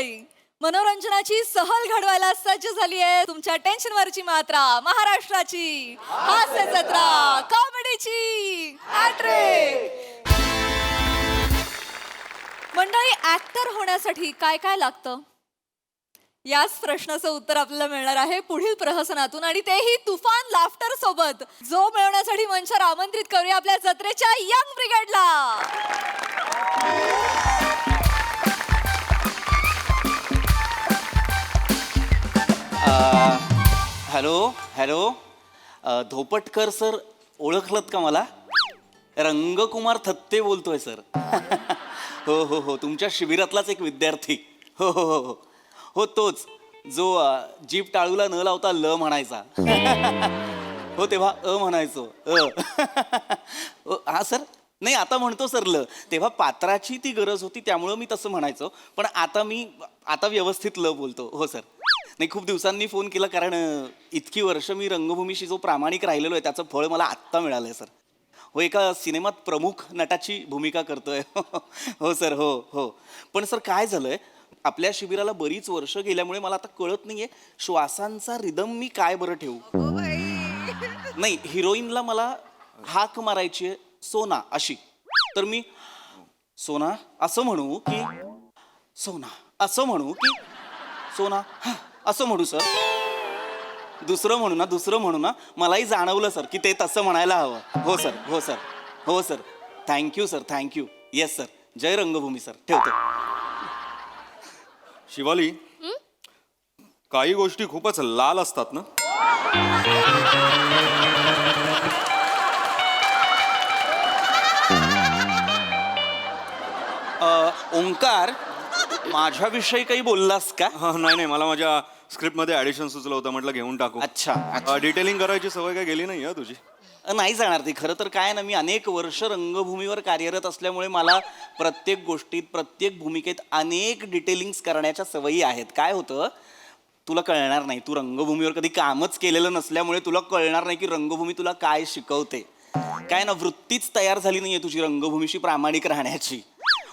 मंडळी, मनोरंजनाची सहल घडवायला सज्ज झाली आहे तुमच्या टेन्शनवरची मात्रा, महाराष्ट्राची हास्य जत्रा, कॉमेडीची हॅट्रिक. मंडळी, ऍक्टर होण्यासाठी काय काय लागतं? याच प्रश्नाचं उत्तर आपल्याला मिळणार आहे पुढील प्रहसनातून, आणि तेही तुफान लाफ्टर सोबत. जो मिळवण्यासाठी मंचावर आमंत्रित करूया आपल्या जत्रेच्या यंग ब्रिगेडला. हॅलो हॅलो, धोपटकर सर ओळखलत का मला? रंगकुमार थत्ते बोलतोय सर. हो हो हो, तुमच्या शिबिरातलाच एक विद्यार्थी. हो हो हो हो, तोच जो जीभ टाळूला न लावता ल म्हणायचा. हो, तेव्हा म्हणायचो. हा सर, नाही आता म्हणतो सर ल. तेव्हा पात्राची ती गरज होती त्यामुळं मी तसं म्हणायचो, पण आता व्यवस्थित ल बोलतो. हो सर. नाही, खूप दिवसांनी फोन केला कारण इतकी वर्ष मी रंगभूमीशी जो प्रामाणिक राहिलेलो आहे त्याचं फळ मला आत्ता मिळालं आहे सर. हो, एका सिनेमात प्रमुख नटाची भूमिका करतोय. हो सर, हो हो. पण सर काय झालंय, आपल्या शिबिराला बरीच वर्ष गेल्यामुळे मला आता कळत नाहीये श्वासांचा रिदम मी काय बरं ठेवू. नाही, हिरोईनला मला हाक मारायची आहे सोना अशी, तर मी सोना असं म्हणू की सोना असं म्हणू की सोना असं म्हणू सर? दुसरं म्हणू ना. मलाही जाणवलं सर की ते तसं म्हणायला हवं. हो सर, हो सर, हो sir. Thank you sir, thank you. Yes sir. जय रंगभूमी सर. ठेवतो. शिवाली, काही गोष्टी खूपच लाल असतात ना. ओंकार, माझ्याविषयी काही बोललास का? नाही नाही, मला माझ्या स्क्रिप्टमध्ये ॲडिशन सुचलं होतं, म्हटलं घेऊन टाकू. अच्छा. डिटेलिंग करायची सवय काय गेली नाही तुझी? नाही जाणार ती. खरं तर काय ना, मी अनेक वर्ष रंगभूमीवर कार्यरत असल्यामुळे मला प्रत्येक गोष्टीत, प्रत्येक भूमिकेत अनेक डिटेलिंग्स करण्याच्या सवयी आहेत. काय होतं, तुला कळणार नाही, तू रंगभूमीवर कधी कामच केलेलं नसल्यामुळे तुला कळणार नाही की रंगभूमी तुला काय शिकवते. काय ना, वृत्तीच तयार झाली नाहीये तुझी रंगभूमीशी प्रामाणिक राहण्याची.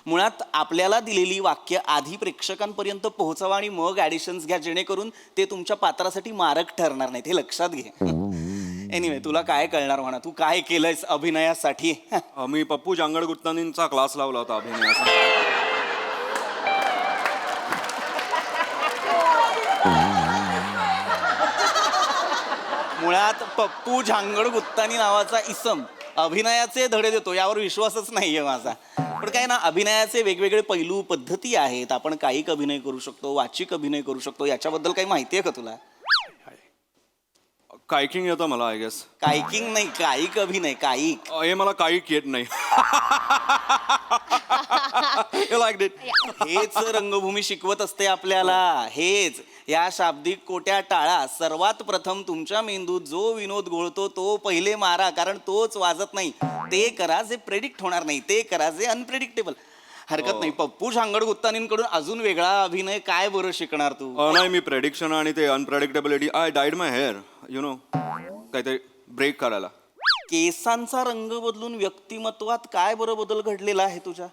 मुळात आपल्याला दिलेली वाक्य आधी प्रेक्षकांपर्यंत पोहोचवा आणि मग ॲडिशन्स घ्या, जेणेकरून ते तुमच्या पात्रासाठी मारक ठरणार नाहीत. हे लक्षात घे. एनिवे, तुला काय कळणार म्हणा, तू काय केलंयस अभिनयासाठी? मी पप्पू जांगड गुत्तानींचा क्लास लावला होता अभिनयाचा. मुळात पप्पू झांगड गुत्तानी नावाचा इसम अभिनयाचे धडे देतो यावर विश्वासच नाहीये माझा. पण काय ना, अभिनयाचे वेगवेगळे पैलू, पद्धती आहेत. आपण कायिक अभिनय करू शकतो, वाचिक अभिनय करू शकतो. याच्याबद्दल काही माहिती आहे का तुला? कायकिंग येतं मला, आय गेस. कायकिंग नाही, कायिक अभिनय. कायिक हे मला कायिक येत नाही. हेच रंगभूमी शिकवत असते आपल्याला. हेच या शाब्दिक कोट्या टाळा. सर्वात प्रथम तुमच्या मेंदूत जो विनोद घोळतो तो पहिले मारा, कारण तोच वाजत नाही. ते करा जे प्रेडिक्ट होणार नाही, ते करा जे अनप्रेडिक्टेबल. हरकत नाही. पप्पू झांगड गुत्तानींकडून अजून वेगळा अभिनय काय बरं शिकणार तू? नाही, मी प्रेडिक्शन आणि ते unpredictability, I died my hair, you know, काहीतरी ब्रेक करायला. केसांचा रंग बदलून व्यक्तिमत्वात काय बरं बदल घडलेला आहे तुझ्या?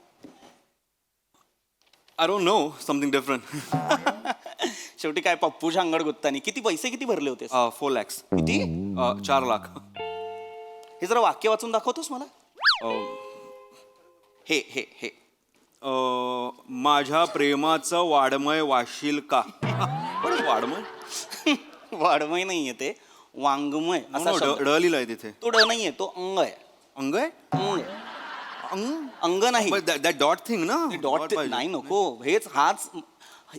I don't know, something different. शेवटी काय, पप्पू झांगड गुत्तानी. पैसे किती भरले होते? 4 lakhs. किती? 4 लाख. हे जरा वाक्य वाचून दाखवतोस मला? हे हे हे माझ्या प्रेमाचं वाडमय वाशील का? वाडमय? वाडमय नाहीये ते, वाङ्मय असा शब्द. ड लिहिलाय तिथे. तो ड नाहीये, तो अंग आहे. अंग आहे? अंग नाही. दॅट डॉट थिंग ना. डॉट नाही, नको. हाच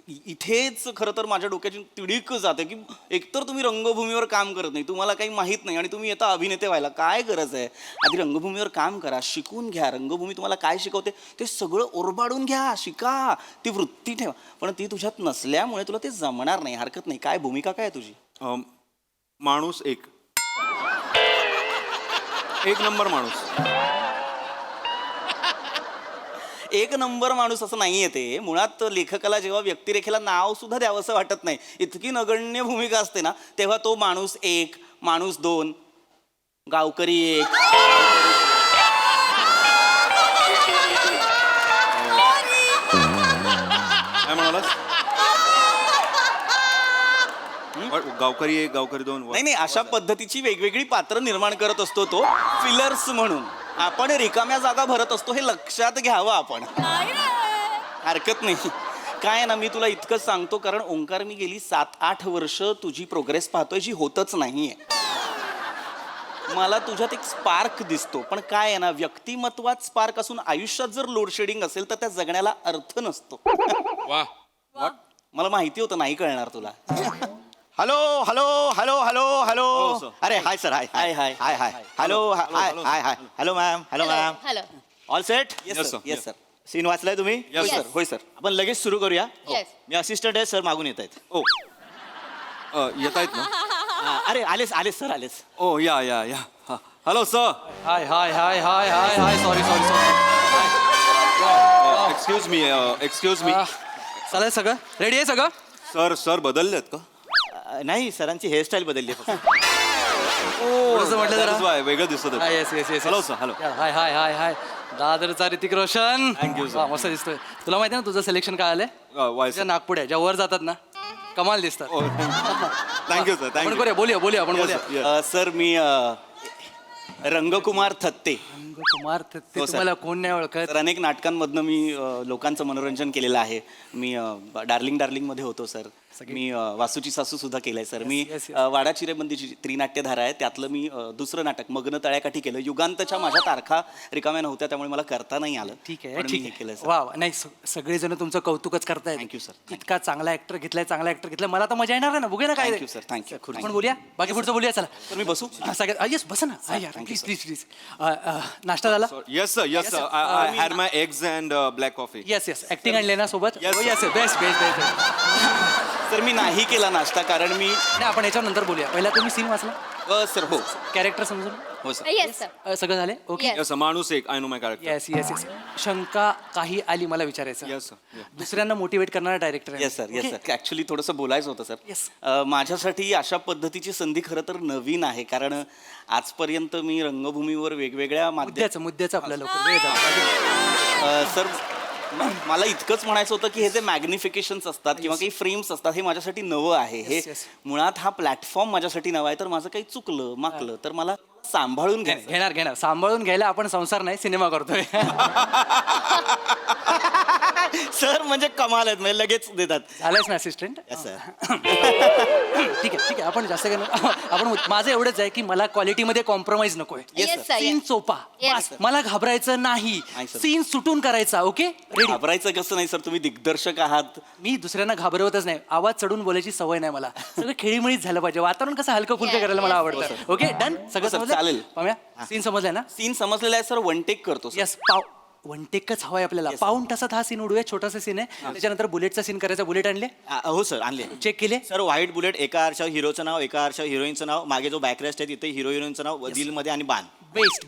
इथेच खरं तर माझ्या डोक्याची तिडीक जाते की एकतर तुम्ही रंगभूमीवर काम करत नाही, तुम्हाला काही माहीत नाही, आणि तुम्ही येता अभिनेते व्हायला. काय गरज आहे? आधी रंगभूमीवर काम करा, शिकून घ्या. रंगभूमी तुम्हाला काय शिकवते ते सगळं ओरबाडून घ्या, शिका, ती वृत्ती ठेवा. पण ती तुझ्यात नसल्यामुळे तुला ते जमणार नाही. हरकत नाही. काय भूमिका काय तुझी? माणूस एक नंबर माणूस. एक नंबर माणूस असं नाहीये ते. मुळात लेखकाला जेव्हा व्यक्तिरेखेला नाव सुद्धा द्यावंसं वाटत नाही, इतकी नगण्य भूमिका असते ना, तेव्हा तो माणूस एक, माणूस दोन, गावकरी एक. काय म्हणालास? गावकरी एक गावकरी दोन नाही नाही, अशा पद्धतीची वेगवेगळी पात्र निर्माण करत असतो तो फिलर्स म्हणून. आपण रिकाम्या जागा भरत असतो हे लक्षात घ्यावं आपण. नाही रे. हरकत नाही. काय आहे ना, मी तुला इतकंच सांगतो कारण ओंकार मी गेली 7-8 वर्ष तुझी प्रोग्रेस पाहतोय जी होतच नाहीये. मला तुझ्यात एक स्पार्क दिसतो, पण काय आहे ना, व्यक्तिमत्वात स्पार्क असून आयुष्यात जर लोड शेडिंग असेल तर त्या जगण्याला अर्थ नसतो. वा मला माहिती होतं नाही कळणार तुला. Hello hello hello hello hello हो, sir. अरे hi sir hi hi, hi. Hi hi hello hi hi hi hello ma'am hello ma'am hello all set yes Yes, sir, sir. Yes sir. Scene वाचलाय तुम्ही होय Yes. Sir, होय sir. आपण लगेच सुरू करूया. Yes. मी असिस्टंट आहे, सर मागून येत आहेत. ओ येत आहेत ना? अरे आलेच आलेच सर आलेच. ओ या hello sir. Hi hi hi hi hi hi sorry sorry excuse me चालेल सगळं रेडी आहे सगळं. सर बदललेत का? नाही सरांची हेअरस्टाईल बदलली आहे फक्त. थोडंसं म्हटलं जरा. That is why, वेगळं दिसत होतं. Yes yes yes hello sir hello. Hi hi hi hi दादरचा Hrithik Roshan. Thank you, sir. वा, मस्त दिसतोय. तुला माहिती आहे ना तुझं सिलेक्शन काय आलंय? वाय तुझ्या नागपुड्या ज्या वर जातात ना कमाल दिसतात. थँक्यू सर आपण थँक्यू. करूया बोलूया आपण बोलूया. सर मी रंगकुमार थत्ते. कुमार ते हो, sir. तुम्हाला कोण नाही ओळखत. तर अनेक नाटकांमधनं मी लोकांचं मनोरंजन केलेलं आहे. मी डार्लिंग मध्ये होतो सर. मी वासूची सासू सुद्धा केलंय सर. मी yes, yes. वाडा चिरेबंदीची त्रिनाट्यधारा आहे त्यातलं मी दुसरं नाटक मग्न तळ्याकाठी केलं. युगांतच्या माझ्या तारखा रिकाम्या नव्हत्या त्यामुळे मला करता नाही आलं. ठीक आहे पण मी ठीक हे आहे केलं सर. वा वा. नाही सगळेजण तुमचं कौतुकच करतायत. Thank you, sir. Thank you. इतका चांगला ऍक्टर घेतलाय चांगला ऍक्टर घेतलाय. मला तर मजा येणार आहे ना. बघूया ना काय Thank you, sir. Thank you. आपण बोलूया बाकी पुढचं बोलूया चला. तर मी बसू. सगळ्यात येस बस ना. thank you, प्लीज प्लीज नाश्ता झाला. Yes sir I had my eggs and black coffee. Yes yes acting आणले ना सोबत. Yes, sir. Yes best best best. तर मी नाही केला नाश्ता कारण मी नाही आपण याच्यावर नंतर बोलूया. पहिला तुम्ही सीन वाचला सर हो कॅरेक्टर समजून हो सर. येस सर सगळं झाले ओके. Yes. येस माणूस एक I know my character. Yes yes yes. शंका काही आली मला विचारायचं. Yes, sir. दुसऱ्यांना मोटिवेट करणारा डायरेक्टर आहे. Yes sir yes Okay? Sir. Actually थोडंसं बोलायचं होतं Yes. सर. माझ्यासाठी अशा पद्धतीची संधी खरं तर नवीन आहे कारण आजपर्यंत मी रंगभूमीवर वेगवेगळ्या मुद्द्याचं आपल्याला लवकर वेळ झाला. सर मला इतकंच म्हणायचं होतं की हे जे मॅग्निफिकेशन्स असतात किंवा काही फ्रेम्स असतात हे माझ्यासाठी नवं आहे. हे Yes, yes. मुळात हा प्लॅटफॉर्म माझ्यासाठी नवा आहे. तर माझं काही चुकलं माकलं तर मला सांभाळून घ्यायचं. घेणार सांभाळून घ्यायला आपण संसार नाही सिनेमा करतोय. सर म्हणजे कमाल आहेत म्हणजे लगेच देतात. झालंच ना असिस्टंट. Yes, sir. ठीक आहे आपण जास्त काय नको. आपण माझं एवढंच आहे की मला क्वालिटीमध्ये कॉम्प्रोमाइज नकोय. Yes, Yes, sir. sir. Scene चोपा Yes, बस. मला घाबरायचं नाही. नाही, sir. सीन सुटून करायचा. Okay ready. घाबरायचं कसं नाही सर, तुम्ही दिग्दर्शक आहात. मी दुसऱ्यांना घाबरवतच नाही. आवाज चढून बोलायची सवय नाही मला. सगळं खेळीमेळीच झालं पाहिजे. वातावरण कसं हलकं फुलकं Yeah, करायला मला yes, आवडतं. ओके डन सगळं हो, sir, समजलं चालेल. पाम्या सीन समजलाय ना. सीन समजलेला आहे सर. वन टेक करतो सर. यस वन टेकच हवाय आपल्याला. पाऊण तासात हा सीन उडूया. छोटासा सीन आहे. त्याच्यानंतर बुलेटचा सीन करायचा. बुलेट आणले हो सर आणले. चेक केले. सर व्हाईट बुलेट एका आरशावर हिरोचं नाव, एका आरशावर हिरोईनचं नाव, मागे जो बॅकरेस्ट आहे तिथे हिरो हिरोईनचं नाव दिलमध्ये आणि बाण.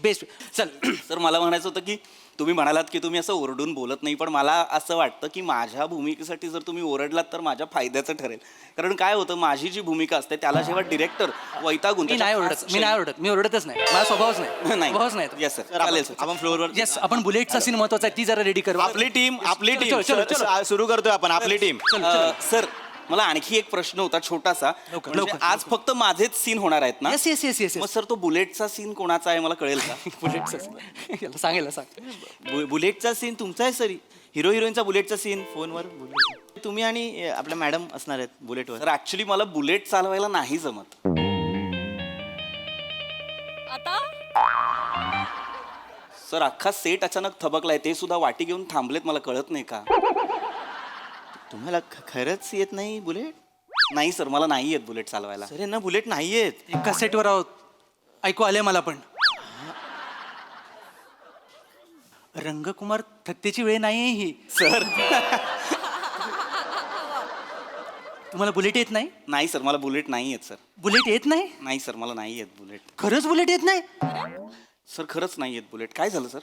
बेस्ट चल. सर मला म्हणायचं होतं की तुम्ही म्हणालात की तुम्ही असं ओरडून बोलत नाही, पण मला असं वाटतं की माझ्या भूमिकेसाठी जर तुम्ही ओरडलात तर माझ्या फायद्याचं ठरेल. कारण काय होतं, माझी जी भूमिका असते त्याला जेव्हा डिरेक्टर वैतागून मी नाही ओरडत. मी ओरडतच नाही. माझा स्वभावच नाही. नाही. स्वभावच नाही. Yes sir. सर चालेल सर. आपण फ्लोअरवर येस आपण बुलेटचा सीन महत्वाचा आहे. ती जरा रेडी कर. आपली टीम चलो, चलो, चलो. सुरू करतोय आपण आपली टीम. सर मला आणखी एक प्रश्न होता छोटासा. लवकर, म्हणजे लवकर, आज फक्त माझेच सीन होणार आहेत ना? येस मग सर तो बुलेटचा सीन कोणाचा आहे मला कळेल का? बुलेटचा scene. सांगेल सांग. बुलेटचा सीन तुमचा आहे सर. हिरो हिरोईनचा बुलेटचा सीन फोनवर तुम्ही आणि आपल्या मॅडम असणार आहेत बुलेटवर. तर ऍक्च्युली मला बुलेट चालवायला नाही जमत. आता सर अख्खा सेट अचानक थबकलाय. ते सुद्धा वाटी घेऊन थांबलेत. मला कळत नाही का? तुम्हाला खरंच येत नाही बुलेट? नाही सर मला नाही येत बुलेट चालवायला. सर यांना बुलेट नाही येत. एका सेटवर आहोत. ऐकू आले मला पण. रंगकुमार थत्तेची वेळ नाही ही. सर तुम्हाला बुलेट येत नाही. नाही सर मला बुलेट नाही येत. सर बुलेट येत नाही. नाही सर मला नाही येत बुलेट. खरंच बुलेट येत नाही. सर खरंच नाही येत बुलेट. काय झालं सर?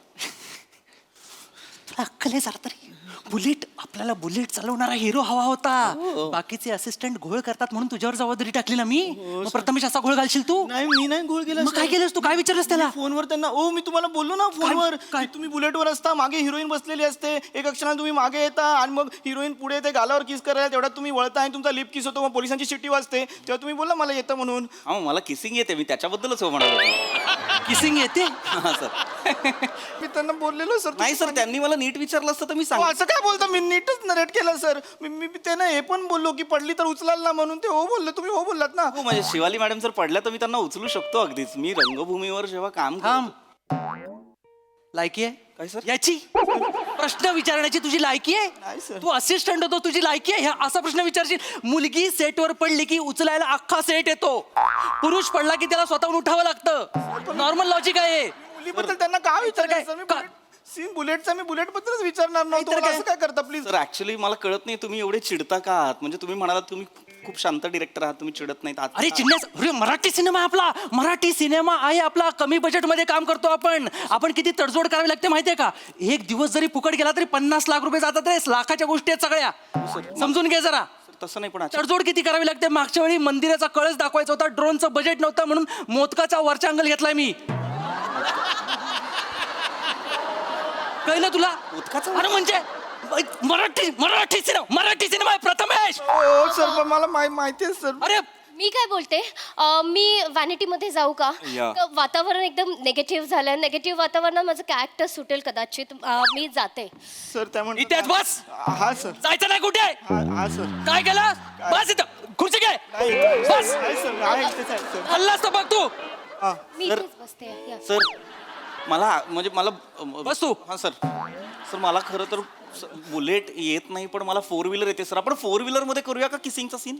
तुला अक्कल आहे जरा तरी? बुलेट, आपल्याला बुलेट चालवणारा हिरो हवा होता. बाकीचे असिस्टंट घोळ करतात म्हणून तुझ्यावर जबाबदारी टाकली ना मी. मग प्रथमेश असा घोळ घालशील तू? नाही मी नाही घोळ केला मग काय केलंस तू? काय विचारलंस त्याला? फोनवर त्यांना मी तुम्हाला बोललो ना फोनवर काय? की तुम्ही बुलेटवर असता, मागे हिरोईन बसलेली असते, एक क्षणात तुम्ही मागे येता आणि मग हिरोईन पुढे येते गालावर किस करायला, तेवढ्यात तुम्ही वळता आणि तुमचा लिप किस होतो, मग पोलिसांची शिट्टी वाजते, तेव्हा तुम्ही बोलला मला येतं म्हणून. हा मला किसिंग येते, मी त्याच्याबद्दलच हो म्हणालो होतो. किसिंग येते? हा सर. मी त्यांना बोललेलो सर. नाही सर, त्यांनी मला नीट विचारलं असतं तर मी अहो, असं काय बोलता? मी नीटच नरेट केलं सर. मी त्यांना हे पण बोललो की पडली तर उचलाल ना म्हणून, ते हो बोलले, तुम्ही हो बोललात ना. हो म्हणजे शिवाली मॅडम जर पडल्या तर मी त्यांना उचलू शकतो अगदीच. मी रंगभूमीवर जेव्हा काम थांब. करतो. लायकी काय आहे सर? याची? प्रश्न विचारण्याची तुझी लायकी आहे? नाही सर. तू असिस्टंट होतो, तुझी लायकी आहे? ह्या असा प्रश्न विचारशील? मुलगी सेटवर पडली की उचलायला अख्खा सेट येतो. पुरुष पडला की त्याला स्वतःहून उठावं लागतं. नॉर्मल लॉजिक आहे. मुलीबद्दल त्यांना काय विचारायचं काय? सर? मी का- सीन बुलेटचा मी बुलेट बद्दलच विचारणार नव्हतो. नाहीतर मला काय? असं काय करता प्लीज? सर ऍक्च्युली मला कळत नाही तुम्ही एवढे चिडता का आहात. म्हणजे तुम्ही म्हणालात तुम्ही खूप शांत डिरेक्टर आहात, तुम्ही चिडत नाहीत. अरे चिडण्यास, अरे मराठी सिनेमा आहे आपला, मराठी सिनेमा आहे आपला. कमी बजेट मध्ये काम करतो आपण किती तडजोड करावी लागते माहितीये का? एक दिवस जरी फुकट गेला तरी 50 लाख रुपये जातात रे. लाखाच्या गोष्टी आहेत सगळ्या. समजून घे जरा. तसं नाही पण तडजोड किती करावी लागते. मागच्या वेळी मंदिराचा कळस दाखवायचा होता, ड्रोनचं बजेट नव्हतं म्हणून मोदकाचा वरचा अंगल घेतलाय मी. कळलं तुला? मोदकाचा? अरे म्हणजे मराठी सिनेमा आहे प्रथमेश. हो सर, पण मला माहिती आहे सर. अरे मी काय बोलते, मी व्हॅनिटीमध्ये जाऊ का? या. तर वातावरण एकदम नेगेटिव्ह झालं. नेगेटिव्ह वातावरणात माझं कॅरेक्टर सुटेल कदाचित. मी जाते. सर त्या म्हणतात- इथेच बस. हा सर. जायचं नाही कुठे? हा सर. काय केलं? बस इथं. खुर्ची घे. बस. नाही सर, नाही इथेच आहे, सर. हल्लास तर बघ तू. मी सर- इथेच बसते. या. सर मला म्हणजे मला बस तू. हा सर. सर मला खरं तर बुलेट येत नाही पण मला 4 व्हीलर येते सर. आपण 4 व्हीलर मध्ये करूया का किसिंगचा सीन?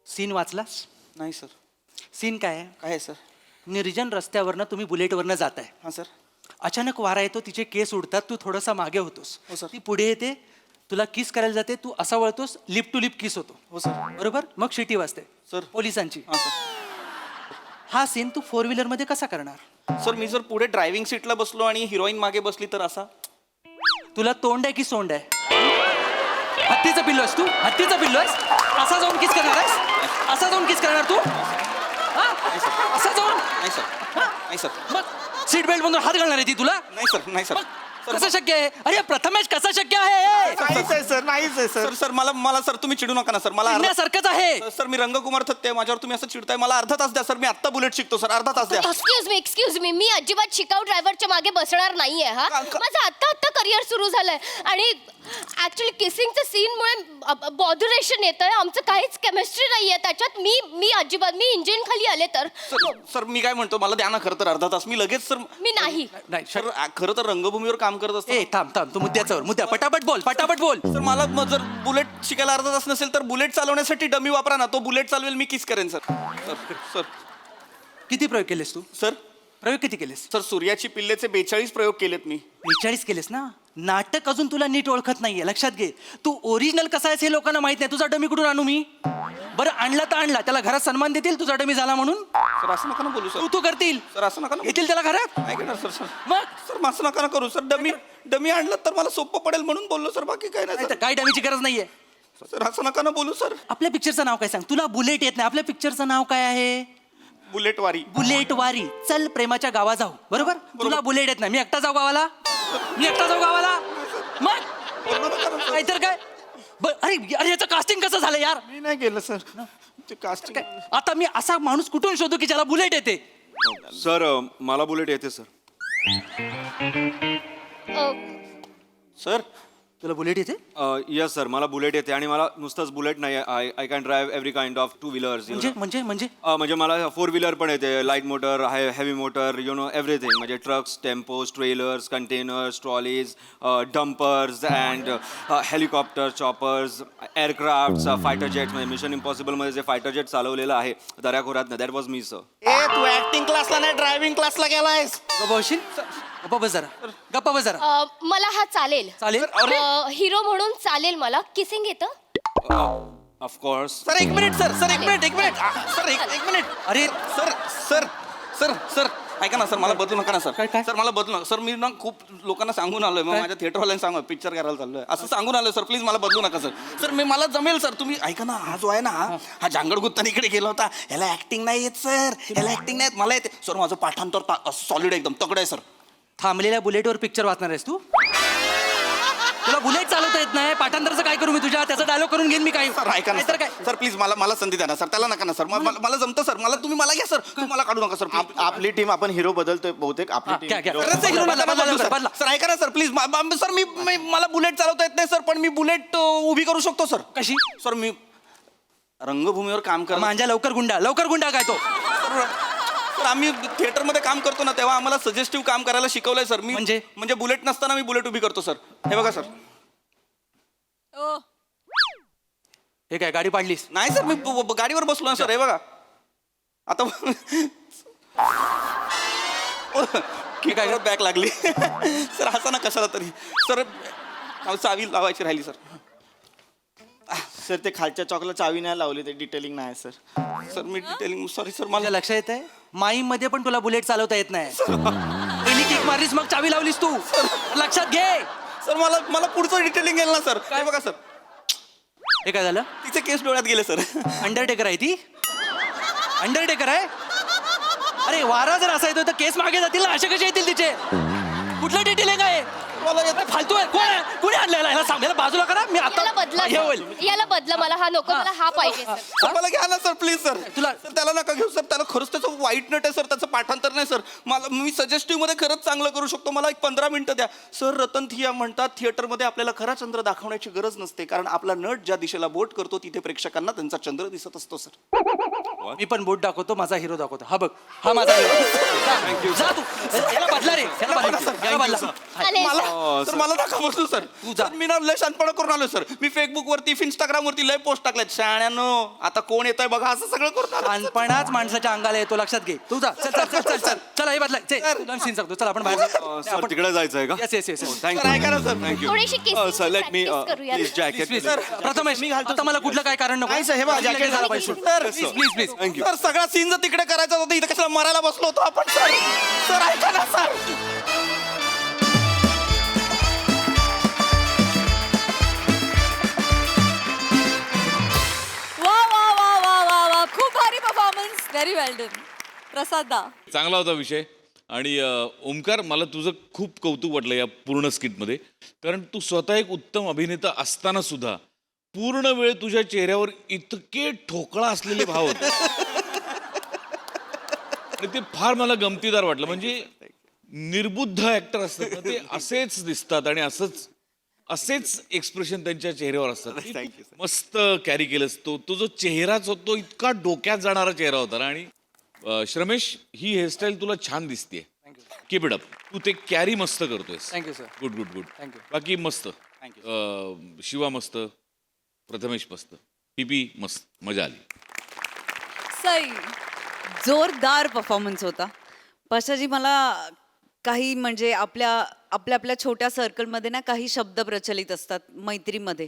सीन वाचलास? नाही सर. सीन काय आहे? काय आहे सर? निर्जन रस्त्यावरनं तुम्ही बुलेटवरनं जाताय. हा सर. अचानक वारा येतो, तिचे केस उडतात, तू थोडासा मागे होतोस. हो सर. ती पुढे येते, तुला किस करायला जाते, तू असा वळतोस, लिप टू लिप किस होतो. हो सर. बरोबर? मग शिटी वाजते सर. पोलिसांची. हा सर. हा सीन तू 4 व्हीलर मध्ये कसा करणार? सर मी जर पुढे ड्रायव्हिंग सीटला बसलो आणि हिरोईन मागे बसली तर असा? तुला तोंड आहे की सोंड आहे? हत्तीचं पिल्लो आहेस तू? हत्तीचं पिल्लो आहेस? असा जाऊन किस करणार आहेस? असा जाऊन किस करणार तू? हा? असा जाऊन? नाही सर. नाही सर. मग सीट बेल्ट मधून हात घालणार आहे ती तुला? नाही सर. नाही सर. कसं शक्य आहे? अरे प्रथमेश कसं शक्य आहे? नाहीच आहे सर, नाहीच आहे सर. सर सर मला सर तुम्ही चिडू नका ना सर. मला चिडण्यासारखंच आहे. सर मी रंगकुमार थत्ते, माझ्यावर तुम्ही असं चिडताय. मला अर्धा तास द्या सर. मी आत्ता बुलेट शिकतो सर. अर्धा तास द्या. Excuse me. मी अजिबात शिकाऊ ड्रायव्हरच्या मागे बसणार नाहीये. हा, माझं आत्ता करिअर सुरू झालंय आणि ऍक्च्युली किसिंगच्या सीनमुळे बॉड्युरेशन येतंय. आमचं काहीच केमिस्ट्री नाहीये त्याच्यात. मी अजिबात मी इंजिन खाली आले तर सर मी काय म्हणतो, मला द्या ना खरं तर अर्धा तास. मी लगेच सर. मी नाही. नाही सर खरं तर रंगभूमीवर काम करत असतो. ए थांब तू मुद्द्या पटापट बोल. सर मला जर बुलेट शिकायला अर्धा तास नसेल तर बुलेट चालवण्यासाठी डमी वापरा ना. तो बुलेट चालवेल, मी किस करेन सर. सर किती प्रयोग केलेस तू? सर प्रयोग किती केलेस? सर सूर्याची पिल्लेचे 42 प्रयोग केलेत मी. 42 केलेस ना? नाटक अजून तुला नीट ओळखत नाहीये, लक्षात घे. तू ओरिजिनल कसा आहेस हे लोकांना माहित नाही. तुझा डमी कुठून आणू मी? बरं आणला तर आणला, त्याला घरात सन्मान देतील तुझा डमी झाला म्हणून? सर असं नका ना बोलू सर. तू करतील, सर असं नका ना. येतील त्याला घरात. नाही घेणार सर. सर मग सर असं नका ना करू सर. डमी आणलं तर मला सोपं पडेल म्हणून बोललो सर, बाकी काय नाही नाही सर. तर काय डमीची गरज नाहीये. सर असं नका ना बोलू सर. आपल्या पिक्चरचं नाव काय सांग? तुला बुलेट येत नाही, आपल्या पिक्चरचं नाव काय आहे? बुलेट वारी. बुलेट वारी. चल प्रेमाच्या गावा जाऊ. बरोबर? तुला बुलेट येत नाही, मी एकटा जाऊ गावाला? मग नाहीतर काय? अरे याचं कास्टिंग कसं झालं यार? मी नाही केलं सर. ते कास्टिंग काय आता मी असा माणूस कुठून शोधू की ज्याला बुलेट येते? सर मला बुलेट येते सर. सर तुला बुलेट येते? यस सर, मला बुलेट येते आणि मला नुसतंच बुलेट नाही, I can drive every kind of 2 wheelers. म्हणजे मला 4 व्हीलर पण येते, light motor, heavy motor, everything. म्हणजे trucks, tempos, trailers, containers, trolleys, dumpers and helicopter, choppers, aircraft, fighter jets. म्हणजे मिशन इम्पॉसिबलमध्ये जे फायटर जेट चालवलेलं आहे दर्याखोऱ्यात, दॅट वॉज मी सर. ए तू ऍक्टिंग क्लासला नाही ड्रायव्हिंग क्लासला गेलायस. गप्पा बस जरा. मला हा चालेल. चालेल? हिरो म्हणून चालेल मला. किसिंग येतं? ऑफकोर्स. सर एक मिनिट. सर एक मिनिट. सर एक मिनिट. अरे सर ऐका ना सर मला बदलू नका ना सर काय? सर मला बदलू नका सर मी ना खूप लोकांना सांगून आलोय मग माझ्या थिएटरवाल्यांनी सांगा पिक्चर करायला चाललोय असं सांगून आलोय सर प्लीज मला बदलू नका सर सर मी मला जमेल सर तुम्ही ऐका ना हा जो आहे ना हा जांगड गुत्तान इकडे गेला होता याला ऍक्टिंग नाही येत सर याला ऍक्टिंग नाही येत मला येते सर माझं पाठांतर सॉलिड एकदम तगड आहे सर थांबलेल्या बुलेटवर पिक्चर वाचणार आहेस तू तुला बुलेट चालवता येत नाही पाठांतरचं काय करू मी तुझ्या त्याचा डायलॉग करून घेईन मी काय सर ऐका ना नाहीतर काय सर प्लीज मला संधी द्या ना सर त्याला नका ना सर मला जमतं सर तुम्ही मला घ्या सर तुम्ही मला काढू नका सर आपली टीम आपण हिरो बदलतोय बहुतेक आपली घ्या, घ्या. टीम खरंच आहे, बदला, बदला, बदला, बदला. सर ऐका ना सर प्लीज सर मी मला बुलेट चालवता येत नाही सर पण मी बुलेट उभी करू शकतो सर कशी सर मी रंगभूमीवर काम कर मांजा लवकर गुंडा काय तो सर आम्ही थिएटरमध्ये काम करतो ना तेव्हा आम्हाला सजेस्टिव्ह काम करायला शिकवलंय सर मी म्हणजे बुलेट नसताना मी बुलेट उभी करतो सर हे बघा सर ओ हे काय गाडी पाडलीस नाही सर मी गाडीवर बसलो ना सर हे बघा आता काय बॅक लागली सर असं ना कशाला तरी सर चावी लावायची राहिली सर सर ते खालच्या चॉकला चावी नाही लावली ते डिटेलिंग नाही सर सर मी डिटेलिंग सॉरी सर माझ्या मला लक्षात येत आहे माईमध्ये पण तुला बुलेट चालवता येत नाही पहिली किक मारलीस मग चावी लावलीस तू लक्षात घे सर मला पुढचं डिटेलिंग गेलं ना सर काय बघा सर हे काय झालं तिचे केस डोळ्यात गेले सर अंडरटेकर आहे ती अंडरटेकर आहे अरे वारा जर असा येतो तर केस मागे जातील ना असे कसे येतील तिचे कुठलं डिटेलिंग आहे मला येतं फालतू आहे कोण आहे कुणी आणलेला याला सांगायला बाजूला करा मी याला आता बदला हे होईल याला बदला मला हा नको मला हा पाहिजे सर सर मला घ्या ना सर प्लीज सर तुला- सर त्याला नका घेऊ सर त्याला खरंच त्याचं वाईट नट आहे सर त्याचं पाठांतर नाही सर मला मी सजेस्टिव्ह मध्ये खरंच चांगलं करू शकतो मला एक 15 मिनिटं द्या सर रतन थिया म्हणतात थिएटरमध्ये आपल्याला खरा चंद्र दाखवण्याची गरज नसते कारण आपला नट ज्या दिशेला बोट करतो तिथे प्रेक्षकांना त्यांचा चंद्र दिसत असतो सर मी पण बोट दाखवतो माझा हिरो दाखवतो हा बघ हा माझा हिरो जा तू याला बदला रे याला बदला याला बदला चालेल, मला सर मला नका बसू सर जा. मी ना लय शानपणा करून आलो सर मी फेसबुक वरती इंस्टाग्राम वरती लय पोस्ट टाकल्यात शाण्यानो आता कोण येतंय बघा असं सगळं करून आलो. लहानपणाच माणसाच्या अंगाला येतो लक्षात घे तू जा चल चल चल चल चल चला हे बदला चल सीन सांगतो चल आपण बाहेर सर तिकडे जायचं आहे का येस येस येस सर ऐका ना सर थँक्यू थोडीशी kissing ची सर लेट मी practice करूया. प्लीज जॅकेट प्लीज प्रथमेश आता मला कुठलं काय कारण नको नाही सर, हे बघा, jacket झालं पाहिजे sir please please please thank you sir सगळा सीन जर तिकडे करायचा होता इथे कशाला मरायला बसलो होतो आपण सर सर ऐका ना सर वा वा वा वा वा वा खूप भारी परफॉर्मन्स व्हेरी वेल डन प्रसाद दा चांगला होता विषय आणि ओमकार मला तुझं खूप कौतुक वाटलं या पूर्ण स्किटमध्ये कारण तू स्वतः एक उत्तम अभिनेता असताना सुद्धा पूर्ण वेळ तुझ्या चेहऱ्यावर इतके ठोकळा असलेले भाव होते आणि ते फार मला गमतीदार वाटलं म्हणजे निर्बुद्ध ऍक्टर असतात ना ते असेच दिसतात आणि असेच एक्सप्रेशन त्यांच्या चेहऱ्यावर असतात मस्त कॅरी केलंस तो जो चेहराच होता तो इतका डोक्यात जाणारा चेहरा होता ना आणि श्रमेश ही हेअरस्टाईल तुला छान दिसते कीप इट अप तू ते कॅरी मस्त करतोयस thank you sir good good good Thank you. बाकी मस्त शिवा मस्त प्रथमेश मस्त टीपी मस्त मजा आली सई जोरदार परफॉर्मन्स होता पाशाजी मला काही म्हणजे आपल्या छोट्या सर्कलमध्ये ना काही शब्द प्रचलित असतात मैत्रीमध्ये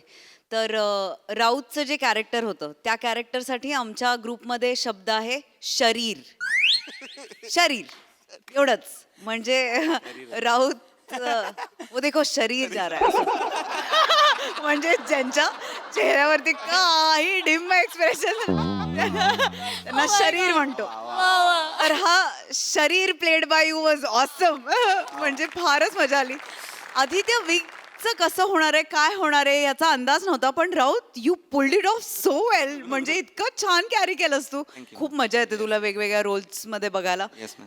तर राऊतचं जे कॅरेक्टर होतं त्या कॅरेक्टरसाठी आमच्या ग्रुपमध्ये शब्द आहे शरीर एवढंच म्हणजे राऊत वो देखो शरीर जा रहा है म्हणजे ज्यांच्या चेहऱ्यावरती काही डिम एक्सप्रेशन त्यांना शरीर म्हणतो तर हा शरीर played by you was awesome म्हणजे फारच मजा आली आदित्य वीकचं कसं होणार आहे काय होणार आहे याचा अंदाज नव्हता पण Raut you pulled it of so well म्हणजे इतकं छान कॅरी केलंस तू खूप मजा येते तुला वेगवेगळ्या रोल्स मध्ये बघायला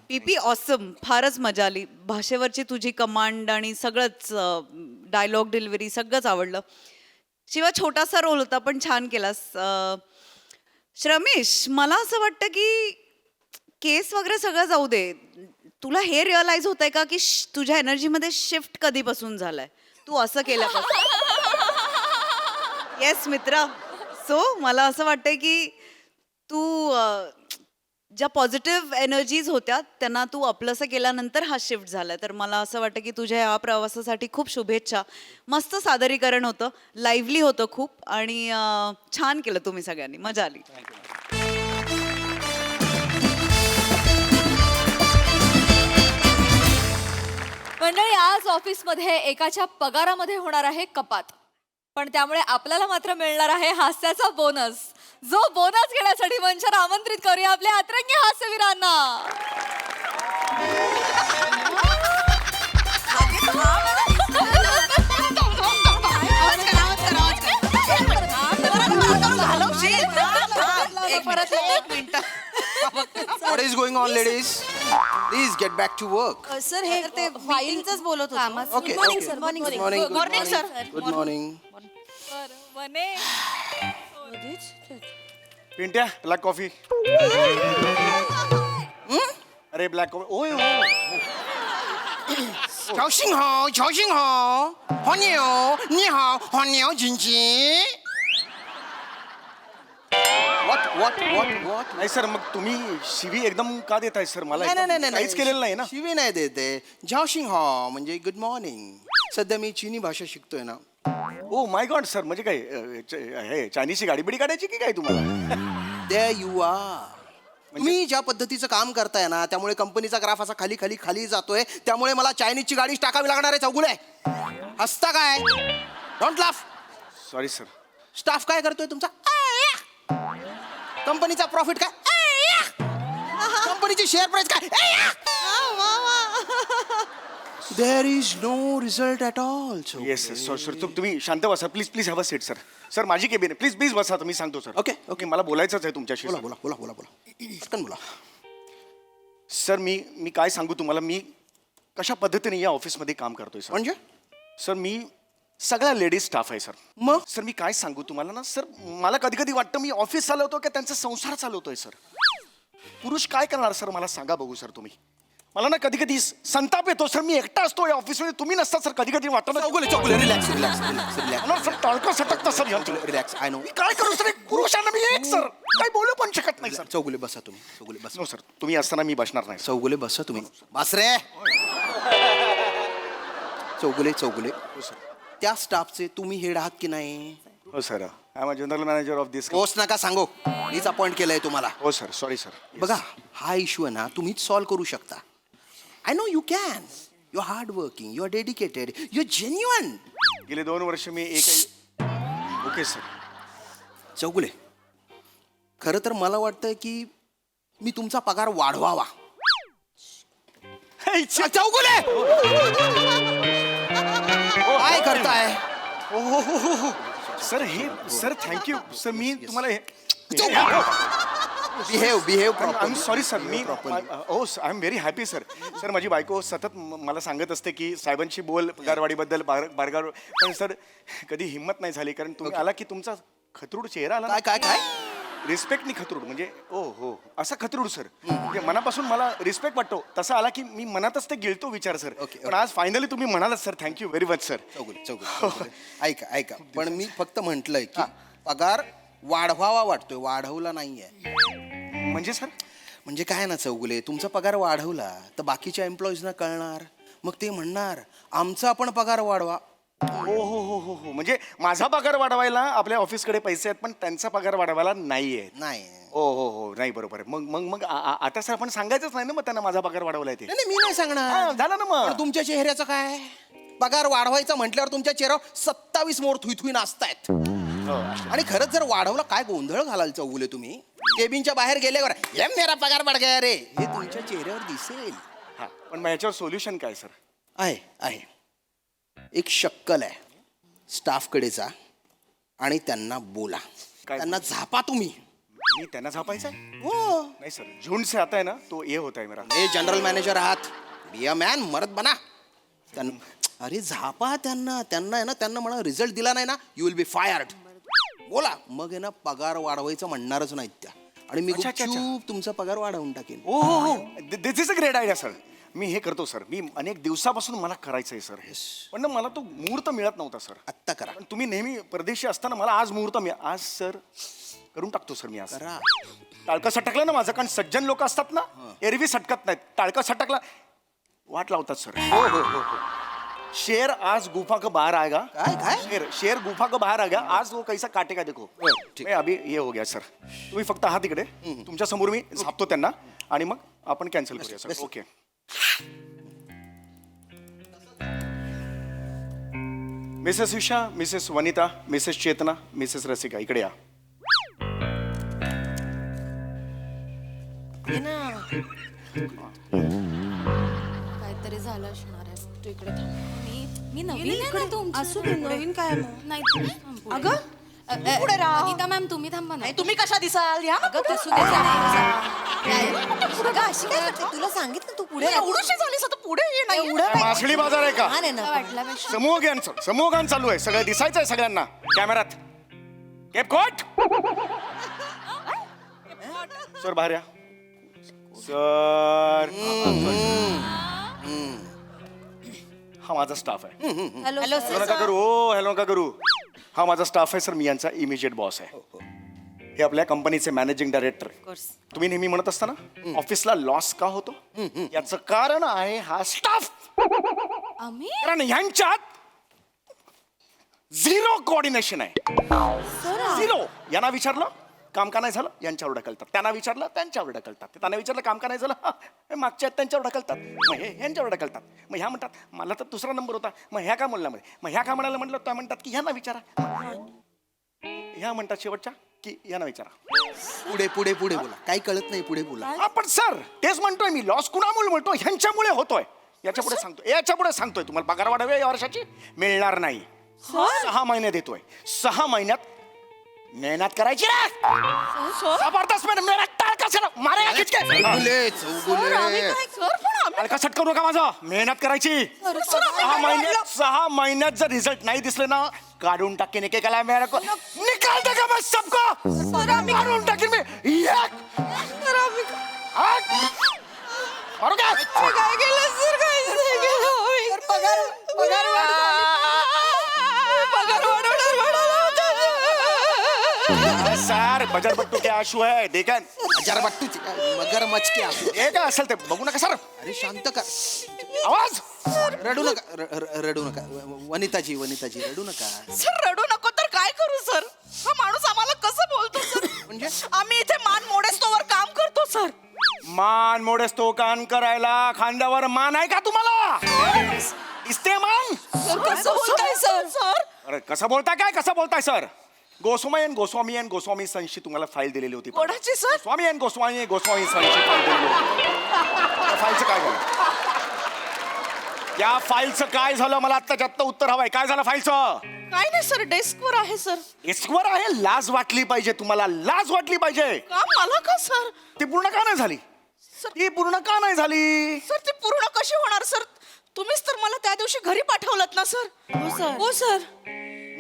पीपी ऑसम फारच मजा आली भाषेवरची तुझी कमांड आणि सगळंच डायलॉग डिलिव्हरी सगळंच आवडलं शिवाय छोटासा रोल होता पण छान केलास श्रमेश मला असं वाटतं की केस वगैरे सगळं जाऊ दे तुला हे रिअलाइज होत आहे का की तुझ्या एनर्जीमध्ये शिफ्ट कधीपासून झालाय तू असं केल्यापासून येस मित्रा सो मला असं वाटतंय की तू ज्या पॉझिटिव्ह एनर्जीज होत्या त्यांना तू आपलंसं केल्यानंतर हा शिफ्ट झालाय तर मला असं वाटतं की तुझ्या या प्रवासासाठी खूप शुभेच्छा मस्त सादरीकरण होतं लाईव्हली होतं खूप आणि छान केलं तुम्ही सगळ्यांनी मजा आली आज ऑफिसमध्ये एकाच्या पगारामध्ये होणार आहे कपात, पण त्यामुळे आपल्याला मात्र मिळणार आहे हास्याचा बोनस. जो बोनस घेण्यासाठी मंचावर आमंत्रित करूया आपल्या अतरंगी हास्यवीरांना. What is going on, ladies? Please get back to work. Sir हे ते फाईलचंच बोलत होतो. Okay. Morning okay. Sir morning Good morning. Good morning morning. Sir. Good morning. वने पिंट्या ब्लॅक कॉफी. अरे ब्लॅक कॉफी. ओय What? नाही सर, मग तुम्ही शिवी एकदम का देताय सर मला? नाही काहीच केलेलं नाही ना. शिवी नाही देते. झाओशिंग हो म्हणजे गुड मॉर्निंग. सध्या मी चीनी भाषा शिकतोय ना. ओ माय गॉड सर, म्हणजे काय हे चायनीजची गाडी बिडी काढायची की काय तुम्हाला? There you are. तुम्ही ज्या पद्धतीचं काम करताय ना त्यामुळे कंपनीचा ग्राफ असा खाली खाली खाली जातोय. त्यामुळे मला चायनीजची गाडीच टाकावी लागणार आहे. चौगुले हसता काय? Don't laugh. Sorry sir. Staff काय करतोय तुमचा? कंपनीचा प्रॉफिट काय? कंपनीची शेअर प्राइस काय? There is no result at all. Yes sir. Sir तुम्ही शांत बसा please. Please have a seat sir. Sir माझी केबिन आहे. प्लीज प्लीज बसा. तुम्ही सांगतो सर. ओके ओके मला बोलायचंच आहे तुमच्याशी. बोला बोला बोला बोला बोला पटकन बोला. सर मी काय सांगू तुम्हाला, मी कशा पद्धतीने या ऑफिसमध्ये काम करतोय सर. म्हणजे सर मी सगळ्या लेडीज स्टाफ आहे सर. मग सर मी काय सांगू तुम्हाला ना सर, मला कधी कधी वाटतं मी ऑफिस चालवतो की त्यांचा संसार चालवतोय सर. पुरुष काय करणार सर मला सांगा बघू सर तुम्ही. मला ना कधी कधी संताप येतो सर. मी एकटा असतो या ऑफिसमध्ये, तुम्ही नसता सर. कधी कधी वाटतं ना Chougule Chougule relax relax relax मला सर टाळकं सटकतं सर यांचं. Relax I know. मी काय करू सर, एक पुरुषांना मी एक सर काय बोलू पण शकत नाही सर. चौगुले बसा तुम्ही. चौगुले बसा. नो सर, तुम्ही असताना मी बसणार नाही. चौगुले बसा तुम्ही. बस रे. चौगुले चौगुले हो सर. त्या स्टाफचे तुम्ही हेड आहात की नाही? हो sir. I am a general manager of this. Post नका सांगू. मीच अपॉइंट केलंय तुम्हाला. हो सर. Sorry sir. बघा हा इश्यू आहे ना तुम्हीच सॉल्व्ह करू शकता. I know you can. You are hard working, you are dedicated, you are genuine. गेले 2 वर्ष मी एकही. Okay sir. चौगुले खरं तर मला वाटतं की मी तुमचा पगार वाढवावा. चौगुले काय करताय? सर हे सर थँक्यू सर. मी तुम्हाला हे behave behave I am sorry sir. मी oh I am very happy sir. Sir माझी बायको सतत मला सांगत असते की साहेबांशी बोल पगारवाढीबद्दल बारगार. पण सर कधी हिंमत नाही झाली, कारण तुम्ही आला की तुमचा खतरूड चेहरा आला. काय काय काय? रिस्पेक्टनी खतरूड म्हणजे ओ हो असा खतरूड सर. म्हणजे मनापासून मला रिस्पेक्ट वाटतो तसा आला की मी मनातच ते गिळतो विचार सर. पण आज फायनली तुम्ही म्हणालात sir. Thank you very much sir. Chougule Chougule ऐका ऐका. पण मी फक्त म्हटलंय की पगार वाढवावा वाटतोय, वाढवला नाहीये. म्हणजे सर म्हणजे काय ना चौगुले, तुमचा पगार वाढवला तर बाकीच्या एम्प्लॉईजना कळणार, मग ते म्हणणार आमचा पण पगार वाढवा. हो हो हो हो हो. म्हणजे माझा पगार वाढवायला आपल्या ऑफिसकडे पैसे आहेत पण त्यांचा पगार वाढवायला नाहीये. नाही हो हो हो नाही बरोबर आहे. मग मग मग आता सर आपण सांगायचंच नाही ना मग त्यांना माझा पगार वाढवलाय ते. नाही, मी नाही सांगणार. हा, झालं ना मग. पण तुमच्या चेहऱ्याचं काय? पगार वाढवायचा म्हटल्यावर तुमच्या चेहऱ्यावर 27 मोर थुई नाचतायत. आणि खरंच जर वाढवला काय गोंधळ घालाल चौगुले तुम्ही. केबिनच्या बाहेर गेल्यावर हे मेरा पगार वाढ गया रे हे तुमच्या चेहऱ्यावर दिसेल. हा पण मग याच्यावर सोल्युशन काय सर? आहे एक शक्कल आहे. स्टाफकडे जा आणि त्यांना बोला. काय? त्यांना झापा तुम्ही. मी त्यांना झापायचंय? हो. नाही सर, झुंड से आता है ना तो ये होता है मेरा. हे जनरल मॅनेजर आहात, बी अ मॅन, मरद बना. अरे झापा त्यांना. त्यांना आहे ना त्यांना म्हणा रिझल्ट दिला नाही ना यू विल बी फायर्ड. बोला. मग आहे ना पगार वाढवायचं म्हणणारच नाहीत त्या. आणि मी अच्छा, अच्छा, अच्छा. गुपचूप तुमचा पगार वाढवून टाकेन. हो हो हो. This is a great idea sir. मी हे करतो सर. मी अनेक दिवसापासून मला करायचंय सर हे. पण ना मला तो मुहूर्त मिळत नव्हता सर. आत्ता करा. पण तुम्ही नेहमी परदेशी असताना मला आज मुहूर्त आज सर करून टाकतो सर मी आज. करा. टाळकं सटकलं ना माझं, कारण सज्जन लोक असतात ना एरवी सटकत नाहीत. टाळकं सटकला वाट लावतात सर. हो हो हो हो. शेर आज गुफा का बाहर आएगा. काय? शेर गुफा का बाहर आ गया. आज वो कैसा काटेगा देखो. ठीक. मैं अभी ये हो गया सर. तुम्ही फक्त आहात तिकडे. तुमच्या समोर मी झापतो त्यांना आणि मग आपण कॅन्सल करूया sir. Okay. Mrs Usha, Mrs Vanita, Mrs Chetna, Mrs Rasika, इकडे या. काहीतरी झालं असणार आहे. तू इकडे थांब. मी नवीन आहे ना तुमच्या. असू दे, नवीन काय मग? नाही तुम्ही थांब पुढे. अगं पुढे राहा. गीता मॅम तुम्ही थांबा ना. तुम्ही कशा दिसाल या अगं कसू दे पुढे अशी काय करते? तुला सांगितलं तू पुढे एवढीशी झालीस आता पुढे ये ना एवढं मासळी बाजार आहे का? वाटल्यापेक्षा समूहगान चालू आहे. सगळं दिसायचंय सगळ्यांना कॅमेरात. केपकोट सर बाहेर या. सर हा माझा स्टाफ आहे. हॅलो हॅलो नका करू. हो हॅलो नका करू. हा माझा स्टाफ आहे सर. मी यांचा इमिजिएट बॉस आहे. हे आपल्या कंपनीचे मॅनेजिंग डायरेक्टर. तुम्ही नेहमी म्हणत असता ना ऑफिसला लॉस का होतो, याचं कारण आहे हा स्टाफ. आम्ही कारण ह्यांच्यात झिरो कोऑर्डिनेशन आहे. झिरो. यांना विचारलं काम का नाही झालं, यांच्यावर ढकलतात. त्यांना विचारलं त्यांच्यावर ढकलतात. त्यांना विचारलं काम का नाही झालं, हे मागच्या आहेत त्यांच्यावर ढकलतात. मग हे यांच्यावर ढकलतात. मग ह्या म्हणतात मला तर दुसरा नंबर होता, मग ह्या का म्हणला मध्ये, मग ह्या का म्हणायला म्हटलं त्या म्हणतात की ह्यांना विचारा. ह्या म्हणतात शेवटच्या की यांना विचारा. पुढे पुढे पुढे बोला, काही कळत नाही, पुढे बोला. हा पण सर तेच म्हणतोय मी, लॉस कुणामुळे म्हणतो, ह्यांच्यामुळे होतोय. याच्यापुढे सांगतोय तुम्हाला पगार वाढावे या वर्षाची मिळणार नाही. 6 महिने देतोय. 6 महिन्यात मेहनत करायची ना. जबरदस्त मेहनत टाळ कशाला मारेगा खिचके. चौगुले चौगुले हलका सट करू नका माझा. मेहनत करायची. 6 महिन्यात जर रिझल्ट नाही दिसले ना काढून टाकेन एकेकाला. मेरा को निकाल देगा मैं सबको. काढून टाकेन मी. और क्या काय केलं सर? काय केलं? पगार सर बजट बट्टू क्या आशू है देखा. हजार बट्टू मगर मचके असो. हे काय असेल ते बघू नका सर. अरे शांत कर. आवाज रडू नका रडू नका. वनिताजी रडू नका. सर रडू नको तर काय करू सर? हा माणूस आम्हाला कसं बोलतो सर? म्हणजे आम्ही इथे मान मोडेस्तोवर काम करतो सर. मान मोडेस तो कान करायला खांद्यावर मान आहे का तुम्हाला? दिसते मान. कसं बोलताय सर? सर अरे कसं बोलताय सर? गोस्वामी सनशी तुम्हाला फाईल दिलेली होती. कोणाची सर? गोस्वामी सनशी फाईल दिलेली होती. त्या फाईलचं काय झालं? त्या फाईलचं काय झालं मला आत्ता उत्तर हवंय. काय झालं फाईलचं? काय नाही सर, डेस्कवर आहे सर. डेस्कवर आहे. लाज वाटली पाहिजे तुम्हाला. लाज वाटली पाहिजे. का मला का सर? ती पूर्ण का नाही झाली? सर ती पूर्ण कशी होणार सर? तुम्हीच तर मला त्या दिवशी घरी पाठवलत ना सर. हो सर.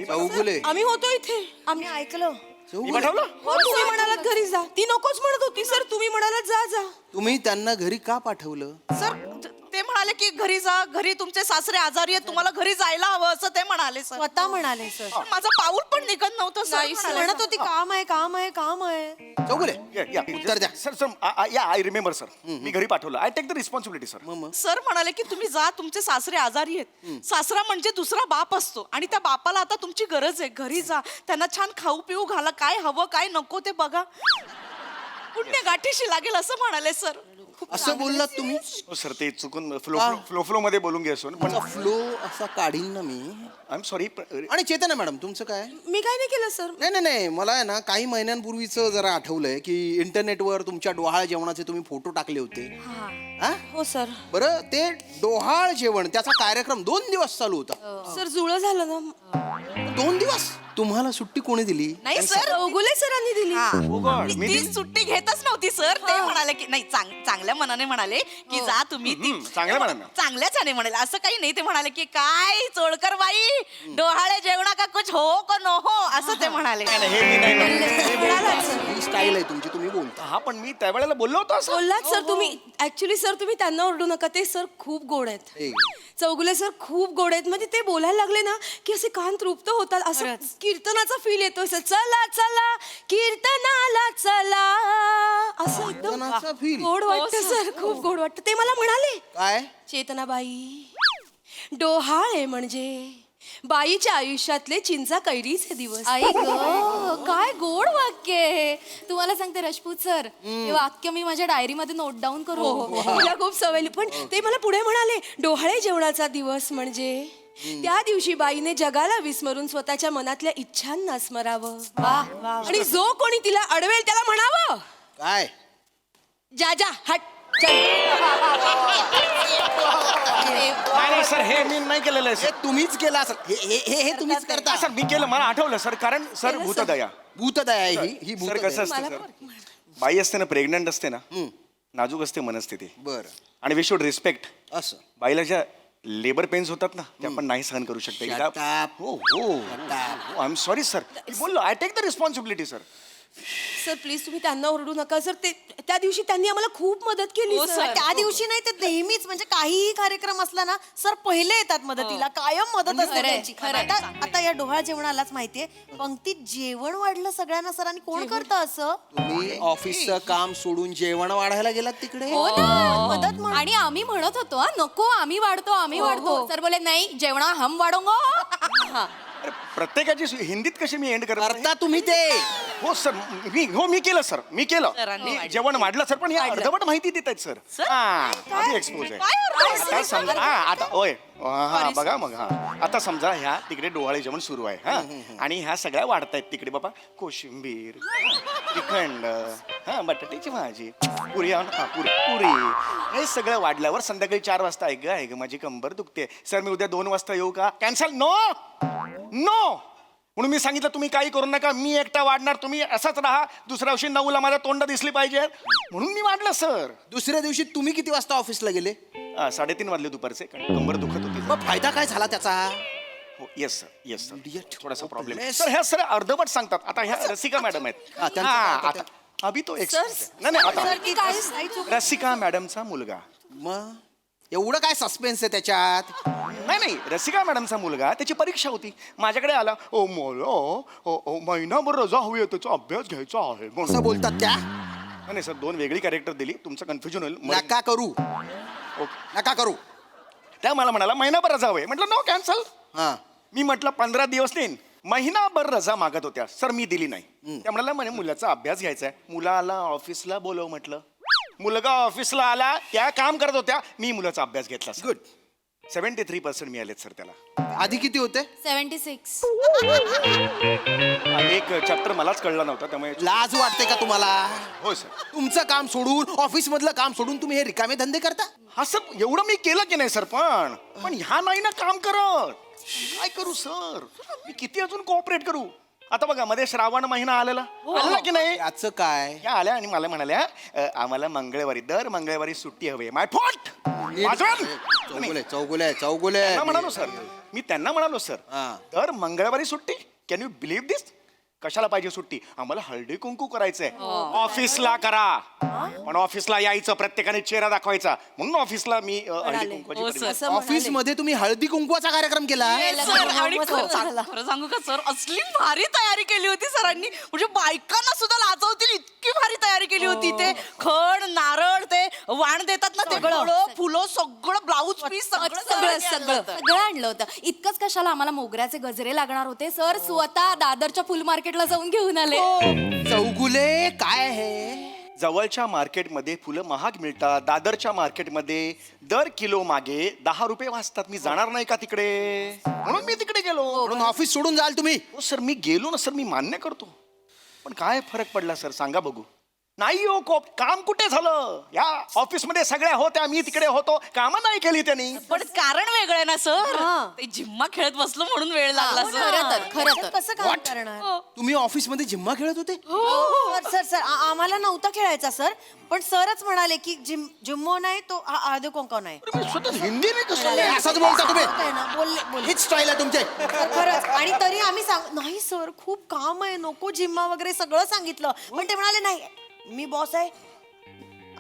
चौगुले आम्ही होतो इथे. आम्ही ऐकलं. मी पाठवलं? हो तुम्ही म्हणालात घरी जा. ती नकोच म्हणत होती सर. तुम्ही म्हणालात जा जा. तुम्ही त्यांना घरी का पाठवलं? सर ते म्हणाले की घरी जा, घरी तुमचे सासरे आजारी आहेत, तुम्हाला घरी जायला हवं असं ते म्हणाले सर. स्वतः म्हणाले सर. पण माझं पाऊल पण निघत नव्हतं सर. म्हणत होती काम आहे. चौगुले या उत्तर द्या. Sir I remember sir. मी घरी पाठवलं. I take the responsibility sir. Sir म्हणाले की तुम्ही जा, तुमचे सासरे आजारी आहेत. सासरा म्हणजे दुसरा बाप असतो आणि त्या बापाला आता तुमची गरज आहे. घरी जा, त्यांना छान खाऊ पिऊ घाला, काय हवं काय नको ते बघा. पुण्य गाठीशी लागेल असं म्हणाले सर. असं बोललात तुम्ही? सर ते चुकून फ्लो मध्ये बोलून घ्यायचो पण फ्लो असा काढीन ना मी. I am sorry. आणि चेतना मॅडम तुमचं काय? मी काय नाही केलं सर. नाही मला आहे ना काही महिन्यांपूर्वीचं जरा आठवलंय की इंटरनेटवर तुमच्या डोहाळ जेवणाचे तुम्ही फोटो टाकले होते. हा? हो सर. बरं ते डोहाळ जेवण त्याचा कार्यक्रम 2 दिवस चालू होता. सर जुळं झालं ना. 2 दिवस? तुम्हाला सुट्टी कोणी दिली? नाही सर, ओगुले सरांनी दिली. मी ती सुट्टी घेतच नव्हती सर. ते म्हणाले की नाही, चांगल्या मनाने म्हणाले की जा तुम्ही. चांगल्या मनाने? चांगल्याच म्हणाले. असं काही नाही. ते म्हणाले की काय चोळकर बाई डोहाळे जेवणा का कुछ हो का नो हो असं ते म्हणाले. ही स्टाईल आहे तुमची, तुम्ही बोलता. हा पण मी त्यावेळेला बोललो होतो असं. बोललात सर तुम्ही. ऍक्च्युली सर तुम्ही त्यांना ओरडू नका. ते सर खूप गोड आहेत. ए, चौगुले सर खूप गोड आहेत. म्हणजे ते बोलायला लागले ना की असे कान तृप्त होतात. असं कीर्तनाचा फील येतोय सर. चला चला कीर्तनाला चला असं कीर्तनाचा एकदम feel? गोड वाटतं सर. खूप गोड वाटतं. ते मला म्हणाले काय? चेतनाबाई डोहाळे म्हणजे बाईच्या आयुष्यातले चिंचा कैरीचे दिवस. आई ग काय गोड वाक्य आहे. तुम्हाला सांगते राजपूत सर, हे वाक्य मी माझ्या डायरीमध्ये नोट डाऊन करू. मला खूप सवय. पण ते मला पुढे म्हणाले डोहाळे जेवणाचा दिवस म्हणजे त्या दिवशी बाईने जगाला विस्मरून स्वतःच्या मनातल्या इच्छांना स्मरावं आणि जो कोणी तिला अडवेल त्याला म्हणावं काय जा जा हट चल. नाही सर हे मी नाही केलेलं आहे हे सर तुम्हीच केलं असं हे तुम्हीच करता सर मी केलं मला आठवलं सर कारण सर भूतदया भूतदया आहे ही सर कसं भूतदया असतं सर बाई असते ना प्रेग्नंट असते ना नाजूक असते मनस्थिती बरं आणि वी शुड रिस्पेक्ट असं बाईला ज्या लेबर पेन्स होतात ना ते आपण नाही सहन करू शकतो Shut up. हो हो आय एम सॉरी सर बोललो I take the responsibility sir sir please तुम्ही त्यांना ओरडू नका सर ते त्या दिवशी त्यांनी आम्हाला खूप मदत केली सर. त्या दिवशी नाही ते नेहमीच म्हणजे काहीही कार्यक्रम असला ना सर पहिले येतात मदतीला कायम मदत असते खरंय, त्यांची. खरंय. आता या डोहाळ जेवणालाच माहितीये पंक्तीत जेवण वाढलं सगळ्यांना सर आणि कोण करतं असं तुम्ही ऑफिसचं काम सोडून जेवण वाढायला गेलात तिकडे हो ना मदत आणि आम्ही म्हणत होतो हा नको आम्ही वाढतो सर बोले नाही जेवणा हम वाढोंगो. अरे प्रत्येकाची हिंदीत कशी मी एंड करत नाही? करता तुम्ही ते हो सर मी केलं सर मी केलं मी जेवण वाढलं सर पण या अर्धवट माहिती देत आहेत सर आधी एक्सपोज आहे आता समजा आता होय हा बघा मग आता समजा ह्या तिकडे डोहाळे जेवण सुरू आहे हा आणि ह्या सगळ्या वाढतायत तिकडे बाबा कोशिंबीर श्रीखंड हा बटाट्याची भाजी पुरी पुरी हे सगळं वाढल्यावर संध्याकाळी 4 वाजता आहे ग माझी कंबर दुखते सर मी उद्या 2 वाजता येऊ का कॅन्सल नो म्हणून मी सांगितलं तुम्ही काही करू नका मी एकटा वाढणार तुम्ही असंच राहा दुसऱ्या दिवशी 9ला माझ्या तोंड दिसली पाहिजे म्हणून मी वाढलं सर दुसऱ्या दिवशी तुम्ही किती वाजता ऑफिसला गेले 3:30 वाजले दुपारचे कारण कंबर दुखत होती मग फायदा काय झाला त्याचा हो येस सर थोडासा प्रॉब्लेम problem. सर ह्या सर अर्धवट सांगतात आता ह्या रसिका मॅडम आहेत हा, त्यांचं काय आता आता अभि तो एक नाही आता सर ती काहीच नाही चूक रसिका मॅडमचा मुलगा मग एवढं काय सस्पेन्स आहे त्याच्यात नाही रसिका मॅडमचा मुलगा त्याची परीक्षा होती माझ्याकडे आला ओ मला महिनाभर रजा हवी आहे त्याचा अभ्यास घ्यायचा आहे असं म्हणून बोलतात त्या नाही सर 2 वेगळी कॅरेक्टर दिली तुमचं कन्फ्युजन होईल नका करू नका करू त्या मला म्हणाला महिनाभर रजा हवी म्हटलं नो कॅन्सल हा मी म्हटलं 15 दिवस देईन महिनाभर रजा मागत होत्या सर मी दिली नाही त्या म्हणाला म्हणे मुलाचा अभ्यास घ्यायचा आहे मुलाला ऑफिसला बोलव म्हटलं मुलगा ऑफिसला आला त्या काम करत होत्या मी मुलाचा अभ्यास घेतला गुड 73% मिळालेत सर त्याला आधी किती होते 76. एक चॅप्टर मलाच कळला नव्हता त्यामुळे लाज वाटते का तुम्हाला हो सर तुमचं काम सोडून ऑफिस मधलं काम सोडून तुम्ही हे रिकामे धंदे करता हा सर एवढं मी केलं की नाही सर पण ह्या नाही ना काम करत काय करू सर मी किती अजून कोऑपरेट करू आता बघा मध्ये श्रावण महिना आलेला आला की नाही याचं काय या आल्या आणि मला म्हणाल्या आम्हाला मंगळवारी दर मंगळवारी सुट्टी हवी माय फॉट चौगुले म्हणालो सर मी त्यांना म्हणालो सर हा. दर मंगळवारी सुट्टी कॅन यू बिलीव्ह दिस कशाला पाहिजे सुट्टी आम्हाला हळदी कुंकू करायचंय ऑफिसला करा पण ऑफिसला यायचं प्रत्येकाने चेहरा दाखवायचा म्हणून ऑफिसला मी हळदी कुंकवाची परिपाटी- ऑफिस मध्ये तुम्ही हळदी कुंकवाचा कार्यक्रम केला खरं सांगू का सर असली भारी तयारी केली होती सरांनी म्हणजे बायकांना सुद्धा लाजवतील इतकी भारी तयारी केली होती ते खड नारळ ते वाण देतात ना ते फुलं सगळं ब्लाऊज पीस सगळं आणलं होतं इतकंच कशाला आम्हाला मोगऱ्याचे गजरे लागणार होते सर स्वतः दादरच्या फुल मार्केटला जाऊन घेऊन आले चौगुले काय आहे जवळच्या मार्केटमध्ये फुलं महाग मिळतात दादरच्या मार्केटमध्ये दर किलो मागे 10 रुपये वाचतात मी जाणार नाही का तिकडे म्हणून मी तिकडे गेलो म्हणून ऑफिस सोडून जाल तुम्ही हो सर मी गेलो ना सर मी मान्य करतो पण काय फरक पडला सर सांगा बघू नाही हो काम कुठे झालं या ऑफिसमध्ये सगळ्या होत्या मी तिकडे होतो कामं नाही केली त्यांनी पण कारण वेगळं आहे ना सर ते जिम्मा खेळत बसलो म्हणून वेळ लागला खरं तर कसं काम करणार तुम्ही ऑफिस मध्ये जिम्मा खेळत होते सर आम्हाला नव्हता खेळायचा सर पण सरच म्हणाले की जिम्मो नाही तो हळदी कुंकू नाही अरे मी स्वतः हिंदी नाही कसं असंच बोलता तुम्ही बोलले हीच स्टाईल आहे तुमचे खरंच आणि तरी आम्ही नाही सर खूप काम आहे नको जिम्मा वगैरे सगळं सांगितलं पण ते म्हणाले नाही मी बॉस आहे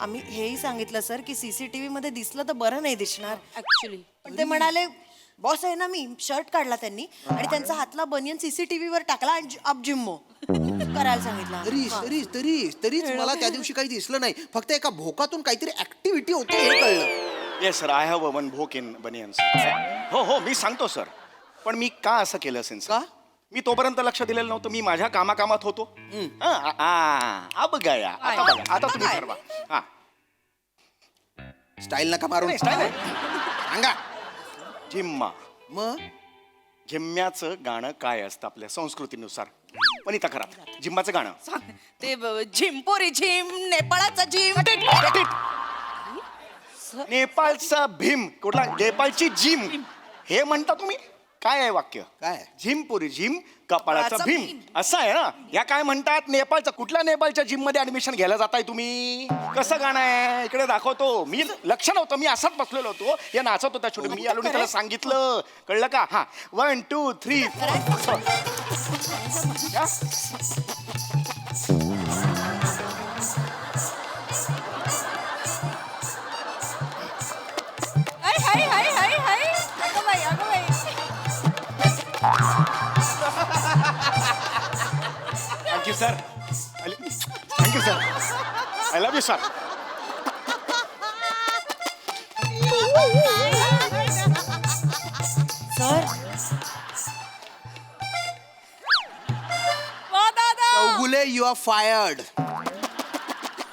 आम्ही हेही सांगितलं सर की सीसीटीव्ही मध्ये दिसलं तर बरं नाही दिसणार ऍक्च्युली पण ते म्हणाले बॉस आहे ना मी शर्ट काढला त्यांनी आणि त्यांचा हातला बनियन सीसीटीव्ही वर टाकला आणि अब जिम्मो करायला सांगितलं तरीच मला त्या दिवशी काही दिसलं नाही फक्त एका भोकातून काहीतरी ऍक्टिव्हिटी होते हे कळलं yes sir I have a one भोक इन बनियन्स हो मी सांगतो सर पण मी का असं केलं असेल का? मी तोपर्यंत लक्ष दिलेलं नव्हतं मी माझ्या कामाकामात होतो अब गया आता बघा आता तुम्ही ठरवा हा स्टाईल नका मारून स्टाईल आहे सांगा जिम्मा मग झिम्म्याचं गाणं काय असतं आपल्या संस्कृतीनुसार पण इथं करा झिम्माचं गाणं ते झिमपोरी झिम नेपाळाचा झिम नेपाळचा भीम कुठला नेपाळची जिम हे म्हणता तुम्ही काय आहे वाक्य काय? झिमपुरी झिम कपाळाचा कपाळाचा भीम भीम. असं आहे ना या काय म्हणतात नेपाळचं कुठल्या नेपाळच्या जिम मध्ये ऍडमिशन घ्यायला जाताय तुम्ही कसं गाणं आहे इकडे दाखवतो मी लक्ष नव्हतं मी असाच बसलेलो होतो या नाचत होता छोटे मी आलो आणि त्याला सांगितलं कळलं का हा 1 2 3 हाय हाय हाय हाय हाय अगं बाई अगं बाई thank you sir thank you sir I love you sir sir वा दादा Chougule you are fired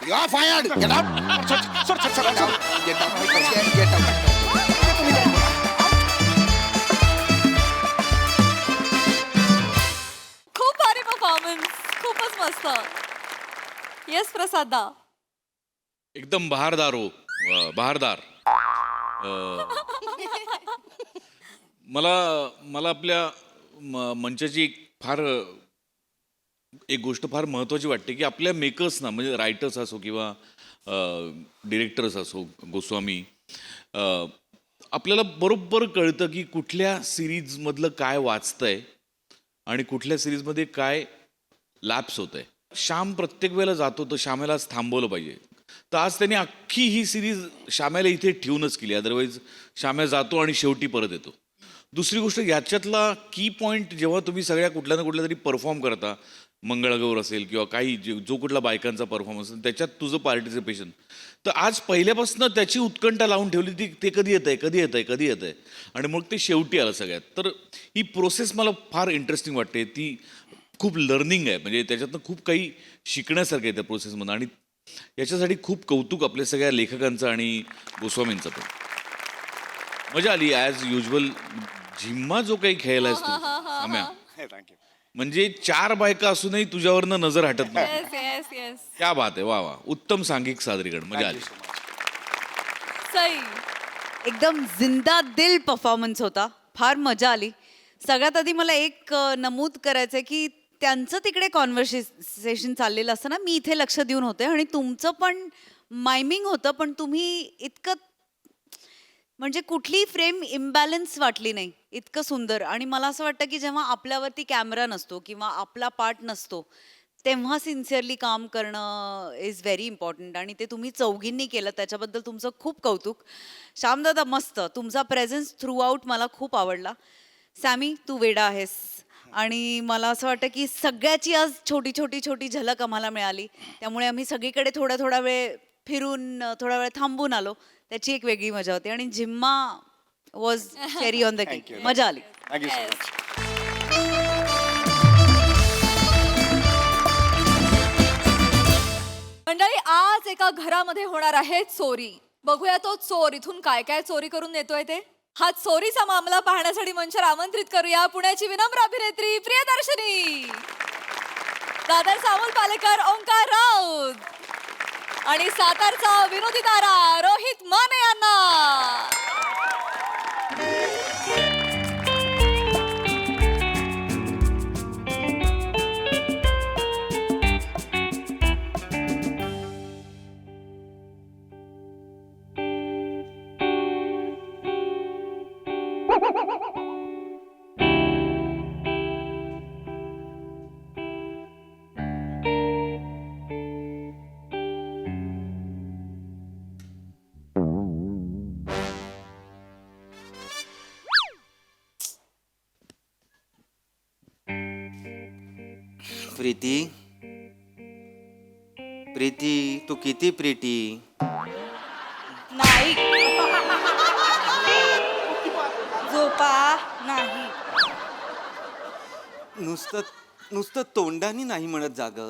you are fired get out sir sir sir sir get out get out खूप भारी परफॉर्मन्स खूपच मस्त येस प्रसाद दा एकदम बहारदार हो बहारदार मला मला आपल्या मंचाची एक गोष्ट फार महत्त्वाची वाटते की आपल्या मेकर्सना म्हणजे रायटर्स असो किंवा डिरेक्टर्स असो गोस्वामी आपल्याला बरोबर कळतं की कुठल्या सिरीजमधलं काय वाचतंय आणि कुठल्या सिरीजमध्ये काय लॅप्स होत आहे श्याम प्रत्येक वेळेला जातो तर श्यामेलाच थांबवलं पाहिजे तर आज त्यांनी अख्खी ही सिरीज श्यामेला इथे ठेवूनच केली अदरवाईज श्याम्या जातो आणि शेवटी परत येतो दुसरी गोष्ट याच्यातला की पॉईंट जेव्हा तुम्ही सगळ्या कुठल्या ना कुठल्या तरी परफॉर्म करता मंगळगौर असेल किंवा काही जो कुठला बायकांचा परफॉर्मन्स असेल त्याच्यात तुझं पार्टिसिपेशन तर आज पहिल्यापासून त्याची उत्कंठा लावून ठेवली ती ते कधी येत आहे कधी येत आहे कधी येत आहे आणि मग ते शेवटी आलं सगळ्यात तर ही प्रोसेस मला फार इंटरेस्टिंग वाटते ती खूप लर्निंग आहे म्हणजे त्याच्यातनं खूप काही शिकण्यासारखं आहे त्या प्रोसेसमधून आणि याच्यासाठी खूप कौतुक आपल्या सगळ्या लेखकांचं आणि गोस्वामींचं पण मजा आली ॲज युजल झिम्मा जो काही खेळला आहेस तू साम्या थँक्यू म्हणजे 4 बायका असूनही तुझ्यावरनं नजर हटत नाही येस येस येस क्या बात आहे वा वा उत्तम सांघिक सादरीकरण मजा आली सई एकदम जिंदा दिल परफॉर्मन्स होता फार मजा आली सगळ्यात आधी मला एक नमूद करायचं आहे की त्यांचं तिकडे कॉन्व्हर्सेशन चाललेलं असतं ना मी इथे लक्ष देऊन होते आणि तुमचं पण मायमिंग होतं पण तुम्ही इतकं म्हणजे कुठलीही फ्रेम इम्बॅलन्स वाटली नाही इतकं सुंदर आणि मला असं वाटतं की जेव्हा आपल्यावरती कॅमेरा नसतो किंवा आपला पार्ट नसतो तेव्हा सिन्सिअरली काम करणं इज व्हेरी इम्पॉर्टंट आणि ते तुम्ही चौघींनी केलं त्याच्याबद्दल तुमचं खूप कौतुक श्यामदादा मस्त तुमचा प्रेझेन्स थ्रू आउट मला खूप आवडला सॅमी तू वेडा आहेस आणि मला असं वाटतं की सगळ्याची आज छोटी छोटी छोटी झलक आम्हाला मिळाली त्यामुळे आम्ही सगळीकडे थोडा वेळ फिरून थोडा वेळ थांबून आलो त्याची एक वेगळी मजा होती आणि Jhimma was cherry on the cake मजा आली थँक्यू सो मच मंडळी आज एका घरामध्ये होणार आहे चोरी बघूया तो चोर इथून काय काय चोरी करून नेतोय ते हा चोरीचा मामला पाहण्यासाठी मंचावर आमंत्रित करूया पुण्याची विनम्र अभिनेत्री प्रियदर्शनी दादरचा अमोल पालेकर ओंकार राऊत आणि सातारचा विनोदी तारा रोहित माने यांना प्रीती प्रीती तू किती प्रीती नाही झोपा नाही नुसतं तोंडाने नाही म्हणत जाग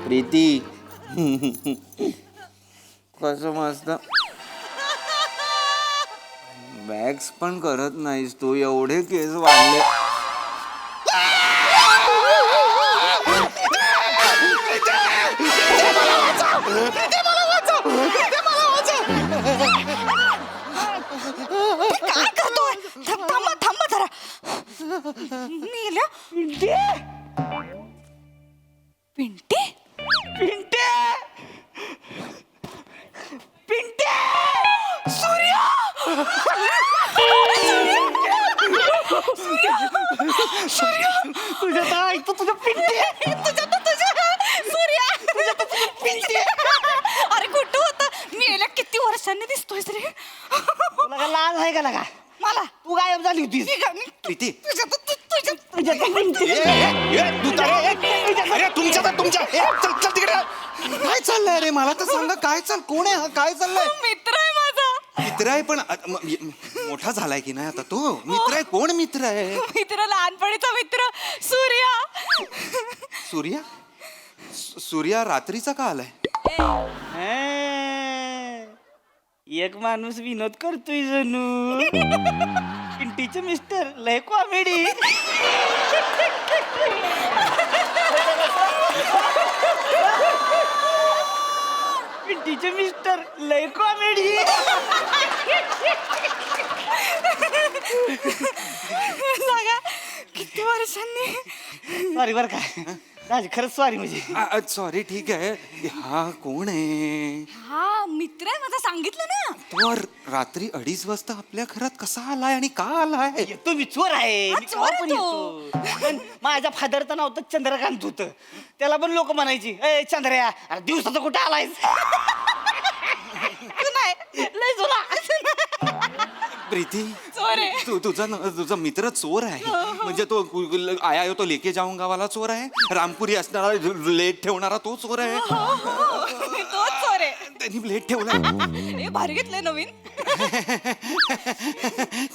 प्रीती कसं मस्त वॅक्स पण करत नाहीस तू, एवढे केस वाढले. काय करतोय? थांबा थांबा जरा. मेल्या पिंटी पिंटे पिंटे सूर्या तुझ्या तर ऐकतो तुझं पिंटे तुझ्या सूर्या पिंटे. अरे कुठं होता? मेल्या किती वर्षांनी दिसतोय रे. तुला लाज आहे का लगा? मला तू गायब झाली होतीस. प्रीती काय चाललंय रे? मला तर सांगा काय कोण आहे हा? काय चाललंय? मित्र आहे माझा. मित्र आहे पण मोठा झालाय की नाही आता तो? मित्र आहे? कोण मित्र आहे? मित्र लहानपणीचा मित्र सूर्या. सूर्या? सूर्या रात्रीचा का आलाय? एक माणूस विनोद करतोय जणू. पिंटीचे मिस्टर लय कॉमेडी. पिंटीचे मिस्टर लय कॉमेडी. सांगा किती वर्षांनी. सॉरी बर का राज, खरंच सॉरी. म्हणजे सॉरी ठीक आहे. हा कोण आहे? हा मित्र आहे माझा, सांगितलं ना. तो रात्री 2:30 वाजता आपल्या घरात कसा आलाय आणि का आलाय? तो मी चोर आहे. हा, मी चोर आहे केव्हा पण तो. येतो. पण माझ्या फादरचं नाव तर चंद्रकांत होतं. त्याला पण लोक म्हणायची ए चंद्रया, अरे दिवसाचं कुठं आलायस? नाही लय जुना. प्रीती चोर आहे. तुझा मित्र चोर आहे म्हणजे तो आया तो लेके जाऊंगा वाला चोर आहे? रामपुरी असणारा लेट ठेवणारा तो चोर आहे? तोच चोर आहे. त्यांनी प्लेट ठेवलाय. हे भारी घेतलंय नवीन.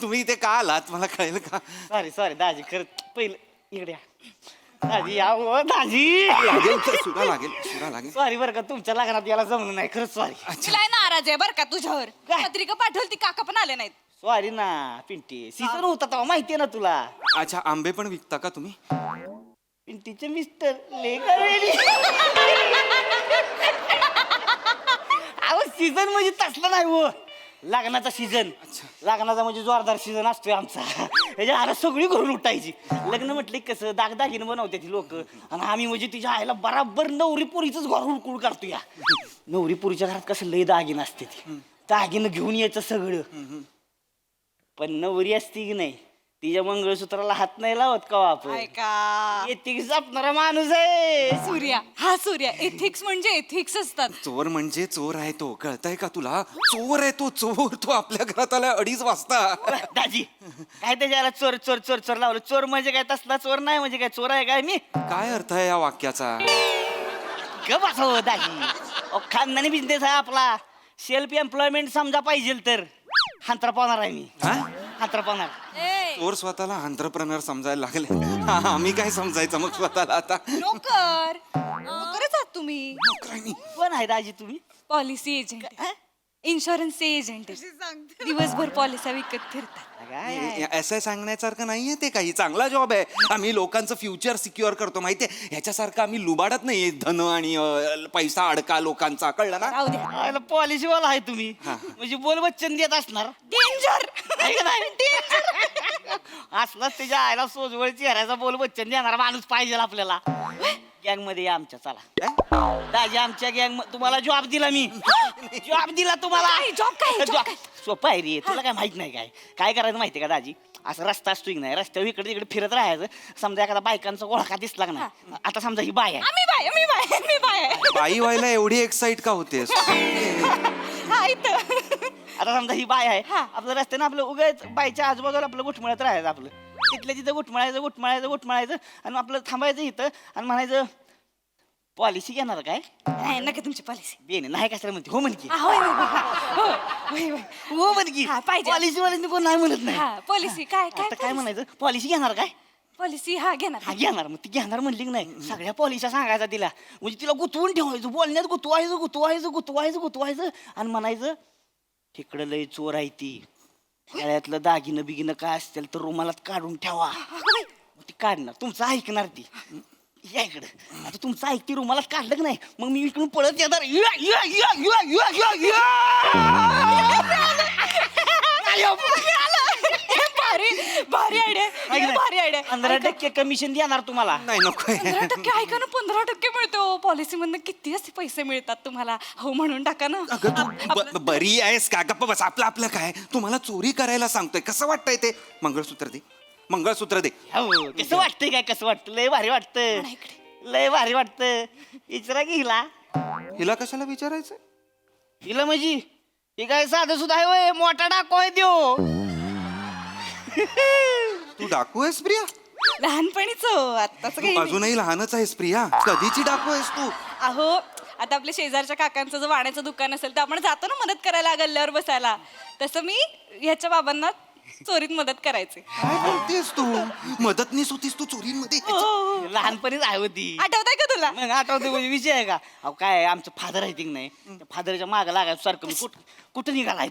तुम्ही इथे का आलात मला कळेल का? सॉरी दाजी, खरं पहिलं इकडे या. दाजी या हो, दाजी. लागेल. सॉरी बरं का, तुमच्या लग्नात याला जमलं नाही. खरंच सॉरी. तिला नाराज आहे बरं का तुझ्यावर. पत्रिका पाठवली ती काका पण आले नाहीत. सॉरी ना पिंटी, सीझन होता तेव्हा माहितीये ना तुला. अच्छा आंबे पण विकता का तुम्ही? पिंटीचे मिस्टर लेकर अहो सीझन म्हणजे तसला नाही हो, लग्नाचा सीझन. लग्नाचा म्हणजे जोरदार सीझन असतोय आमचा. त्याच्या आला सगळी घरून उठायची. लग्न म्हटलं की कसं दागदागिनं बनवते ती लोक, आणि आम्ही म्हणजे तिच्या आईला बराबर नवरी पोरीच घर उडकुळ काढतो. या नवरी पोरीच्या घरात कसं लय दागिनं असते ती, दागिनं घेऊन यायचं सगळं. पण नवरी असती की नाही, तिच्या मंगळसूत्राला हात नाही लावत का आपण. एथिक्स जपणारा माणूस आहे सूर्या. हा सूर्या. एथिक्स म्हणजे एथिक्स असतात. चोर म्हणजे चोर आहे तो, कळतंय का तुला? चोर आहे तो, चोर. तो आपल्या घरात आलाय 2:30 वाजता. दाजी काय त्याच्याला चोर चोर चोर चोर लावलं? चोर म्हणजे काय तसला चोर नाही. म्हणजे काय चोर आहे काय मी? काय अर्थ आहे या वाक्याचा? गप असं दाजी, खानदानी बिझनेस आहे आपला. सेल्फ एम्प्लॉयमेंट समजा पाहिजे तर हांतरा पावणार आहे मी. हांतरा पावणार. चोर स्वतःला एंटरप्रेनर समजायला लागले. आम्ही काय समजायचं मग स्वतःला आता? नोकर. नोकरच आहात तुम्ही. कोण आहे दाजी तुम्ही? Policy agent. Insurance agent. दिवसभर पॉलिसा विकत फिरतात. असं सांगण्यासारखं नाहीये ते. काही चांगला जॉब आहे. आम्ही लोकांचं फ्युचर सिक्युअर करतो माहितीये. ह्याच्यासारखं आम्ही लुबाडत नाही धन आणि पैसा अडका लोकांचा, कळलं ना? राहू द्या. पॉलिसीवाला आहे तुम्ही म्हणजे बोल बच्चन देत असणार. डेंजर. असलाच त्याच्या आईला सोजवळ चेहऱ्याचा बोल बच्चन देणारा माणूस पाहिजे आपल्याला. गँग मध्ये या आमच्या. चला दाजी, आमच्या गँग तुम्हाला जॉब दिला मी. जॉब दिला तुम्हाला. जॉब काय? सोपं आहे रे, तुला काय माहित नाही. काय करायचं माहितीये का दाजी? असं रस्ता असतो की नाही, रस्त्यावर इकडे तिकडे फिरत राहायचं. समजा एखादा बायकांचा ओळखा दिसला का नाही, आता समजा ही बाय आहे. मी बाय. बाई व्हायला एवढी एक्साइट का होतेस? हा इथं. आता समजा ही बाय आहे हा. आपलं रस्त्यानं आपलं उगाच बाईच्या आजूबाजूला आपलं गुटमळत राहायचं आपलं तिथल्या तिथं गुटमळायचं आणि आपलं थांबायचं इथं आणि म्हणायचं पॉलिसी घेणार काय नाही नका तुमची पॉलिसी बेने नाही कशाला म्हणते हो म्हणकी हो हो म्हणकी हा, पाहिजे. पॉलिसी वाल्यांनी कोण नाही म्हणत नाही हा पॉलिसी काय आता काय काय म्हणायचं पॉलिसी घेणार काय पॉलिसी हा घेणार हा घेणार मग ती घेणार म्हणली की नाही सगळ्या पॉलिसी सांगायचा तिला म्हणजे तिला गुतवून ठेवायचं बोलण्यात गुतवायचं आणि म्हणायचं तिकडं लय चोर आहे ती गळ्यातलं दागिनं बिगिनं काय असतील तर रुमालात काढून ठेवा मग ती काढणार तुमचं ऐकणार ती या इकडं आता तुमचं ऐकती रुमालात काढलं की नाही मग मी इकडून पळत येणार भारी आयडिया 15% कमिशन देणार तुम्हाला नाही नको 15% ऐका ना 15% मिळतो पॉलिसी मधनं किती असे पैसे मिळतात तुम्हाला हो म्हणून टाका ना अगं तू बरी आहेस का गप्प बस आपलं काय तुम्हाला चोरी करायला सांगतोय कसं वाटतंय ते मंगळसूत्र दे हो कसं वाटतंय काय कसं वाटतं लय भारी वाटतं लय भारी वाटतं विचारा की हिला कशाला विचारायचं हिला म्हणजे हे काय साधं सुद्धा आहे होय मोठा डाको आहे त्यो तू डाकू आहेस प्रिया लहानपणीच आत्ताच तू काही नाही. अजूनही लहानच आहेस प्रिया कधीची डाकू आहेस तू अहो आता आपल्या शेजारच्या काकांचं जर वाण्याचं दुकान असेल तर आपण जातो ना मदत करायला गल्ल्यावर बसायला तसं मी ह्याच्या बाबांना चोरीत मदत करायचे काय बोलतेस तू मदतनीस होतीस तू चोरींमध्ये लहानपणीच आहे होती आठवतंय का तुला मग आठवते म्हणजे विषय आहे का अहो काय आहे, आमचं फादर आहे की नाही त्या फादरच्या मागं लागायचं सारखं मी कुठं निघालाय